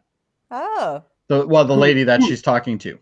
Oh. The lady that she's talking to.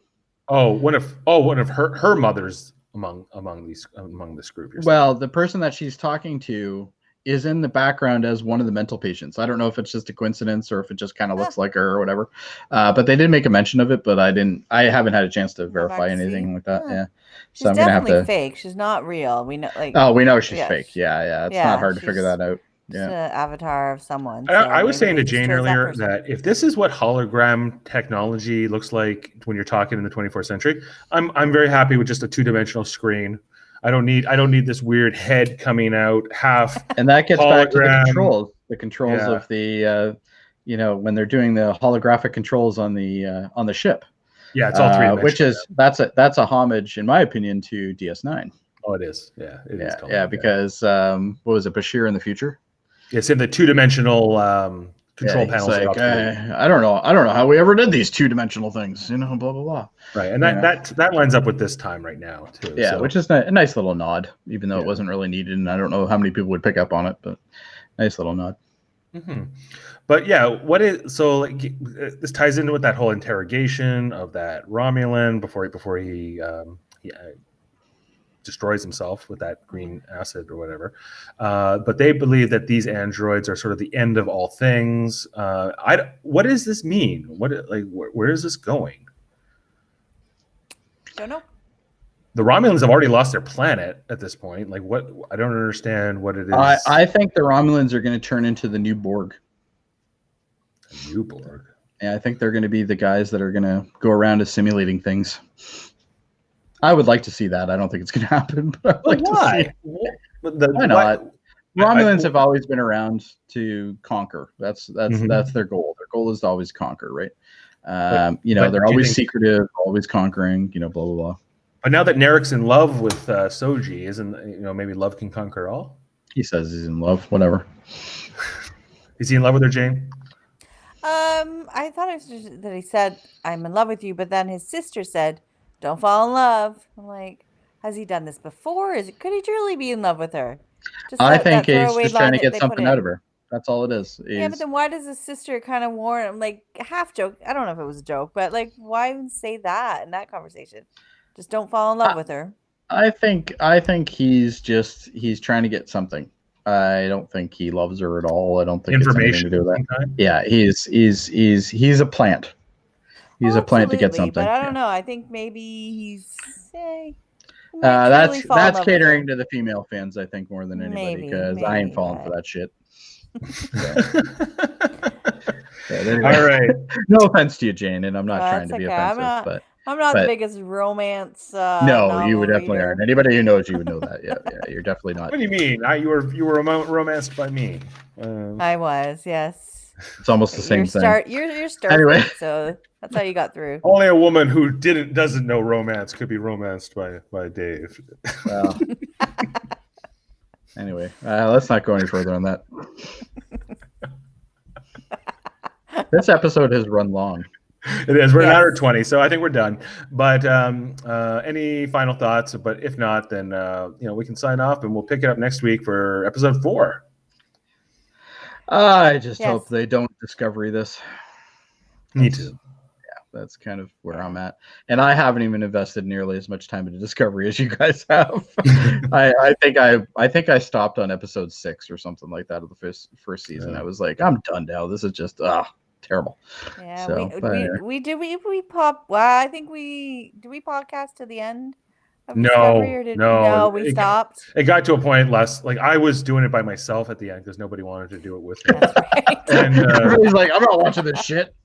Oh, one of her mothers among this group. Well, the person that she's talking to is in the background as one of the mental patients. I don't know if it's just a coincidence or if it just kind of looks like her or whatever. But they did make a mention of it, but I haven't had a chance to verify anything like that. Yeah. She's So I'm gonna have definitely to. fake. She's not real. We know, like. Oh, we know she's yeah, fake. Yeah. It's yeah, not hard to figure she's that out. just Yeah. an avatar of someone. I was saying to maybe they just Jane chose that earlier person. that if this is what hologram technology looks like when you're talking in the 24th century, I'm very happy with just a 2-dimensional screen. I don't need this weird head coming out half. And that gets back to the hologram. controls Yeah. of the when they're doing the holographic controls on the ship. Yeah, it's all 3-dimensional. Which is that's a homage, in my opinion, to DS9. Oh, it is. Yeah, it is. Yeah, because what was it, Bashir in the future? It's in the 2-dimensional control panels. Like, I don't know how we ever did these 2-dimensional things, blah blah blah. Right, and that lines up with this time right now too. Yeah, so. which is a nice little nod, even though it wasn't really needed, and I don't know how many people would pick up on it, but nice little nod. Mm-hmm. But yeah, this ties into with that whole interrogation of that Romulan before he destroys himself with that green acid or whatever. But they believe that these androids are sort of the end of all things. What does this mean? Where is this going? Don't know. The Romulans have already lost their planet at this point. Like, what? I don't understand what it is. I think the Romulans are going to turn into the new Borg. New Borg. Yeah, I think they're going to be the guys that are going to go around assimilating things. I would like to see that. I don't think it's going to happen. But I'd like why? To see why not? Romulans have always been around to conquer. That's their goal. Their goal is to always conquer, right? They're always secretive, always conquering. Blah blah blah. But now that Narek's in love with Soji, isn't maybe love can conquer all? He says he's in love. Whatever. Is he in love with her, Jane? I thought it was that he said, "I'm in love with you," but then his sister said, "Don't fall in love." I'm like, has he done this before? Could he truly be in love with her? I think he's just trying to get something out of her. That's all it is. Yeah, but then why does his sister kind of warn him, like half joke? I don't know if it was a joke, but like, why even say that in that conversation? Just don't fall in love with her. I think he's trying to get something. I don't think he loves her at all. I don't think it's anything to do with that. Yeah, he's a plant. He's a plant to get something. But I don't know. I think maybe he's. That's catering to the female fans, I think, more than anybody, because I ain't falling for that shit. Anyway. All right. No offense to you, Jane, and I'm not trying to be offensive, I'm not the biggest romance. No, you would definitely aren't. Anybody who knows you would know that. Yeah, you're definitely not. What do you mean? You were romanced by me. I was, yes. It's almost the same thing. You're Star Anyway, so that's how you got through. Only a woman who doesn't know romance could be romanced by Dave. Well, anyway, let's not go any further on that. This episode has run long. It is. We're an hour 20, so I think we're done. But any final thoughts? But if not, then we can sign off, and we'll pick it up next week for episode 4. I just hope they don't Discovery this. Me too. Yeah, that's kind of where I'm at, and I haven't even invested nearly as much time into Discovery as you guys have. I think I stopped on episode 6 or something like that of the first season. I was like, I'm done now. This is just terrible. Yeah, so, we pop. Well, I think we podcast to the end. No, we stopped. It got to a point I was doing it by myself at the end because nobody wanted to do it with me. That's right. And he's like, I'm not watching this shit.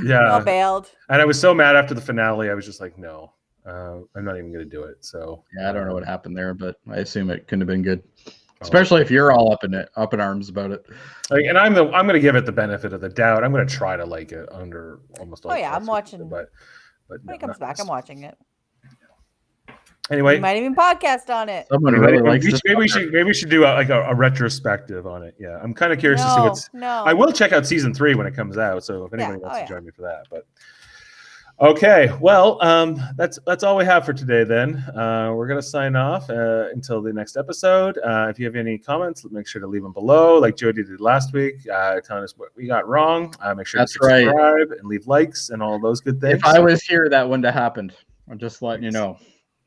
Yeah, I bailed. And I was so mad after the finale. I was just like, no, I'm not even going to do it. So yeah, I don't know what happened there, but I assume it couldn't have been good. Especially if you're all up in arms about it. And I'm going to give it the benefit of the doubt. I'm going to try to like it under almost all. Oh yeah, I'm watching. But when it comes back, I'm watching it. Anyway, we might even podcast on it. Someone really likes it. Maybe we should do a retrospective on it. Yeah, I'm kind of curious to see what's. No. I will check out season 3 when it comes out. So if anybody wants to join me for that, but. Okay, well, that's all we have for today. Then we're gonna sign off until the next episode. If you have any comments, make sure to leave them below, like Jody did last week, telling us what we got wrong. Make sure to subscribe and leave likes and all those good things. If I was here, that wouldn't have happened. I'm just letting you know.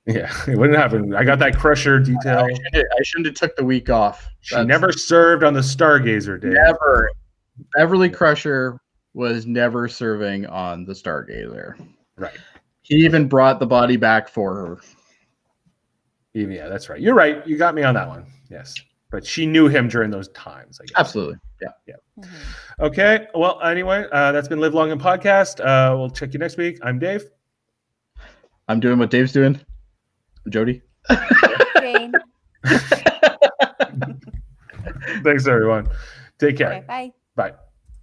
Yeah, it wouldn't happen. I got that Crusher detail. I shouldn't have took the week off. She never served on the Stargazer, Dave. Never. Beverly Crusher was never serving on the Stargazer. Right. He even brought the body back for her. Yeah, that's right. You're right. You got me on that one. Yes. But she knew him during those times, I guess. Absolutely. Yeah. Okay. Well, anyway, that's been Live Long and Podcast. We'll check you next week. I'm Dave. I'm doing what Dave's doing. Jody. Jane. Thanks, everyone. Take care. Okay, bye. Bye.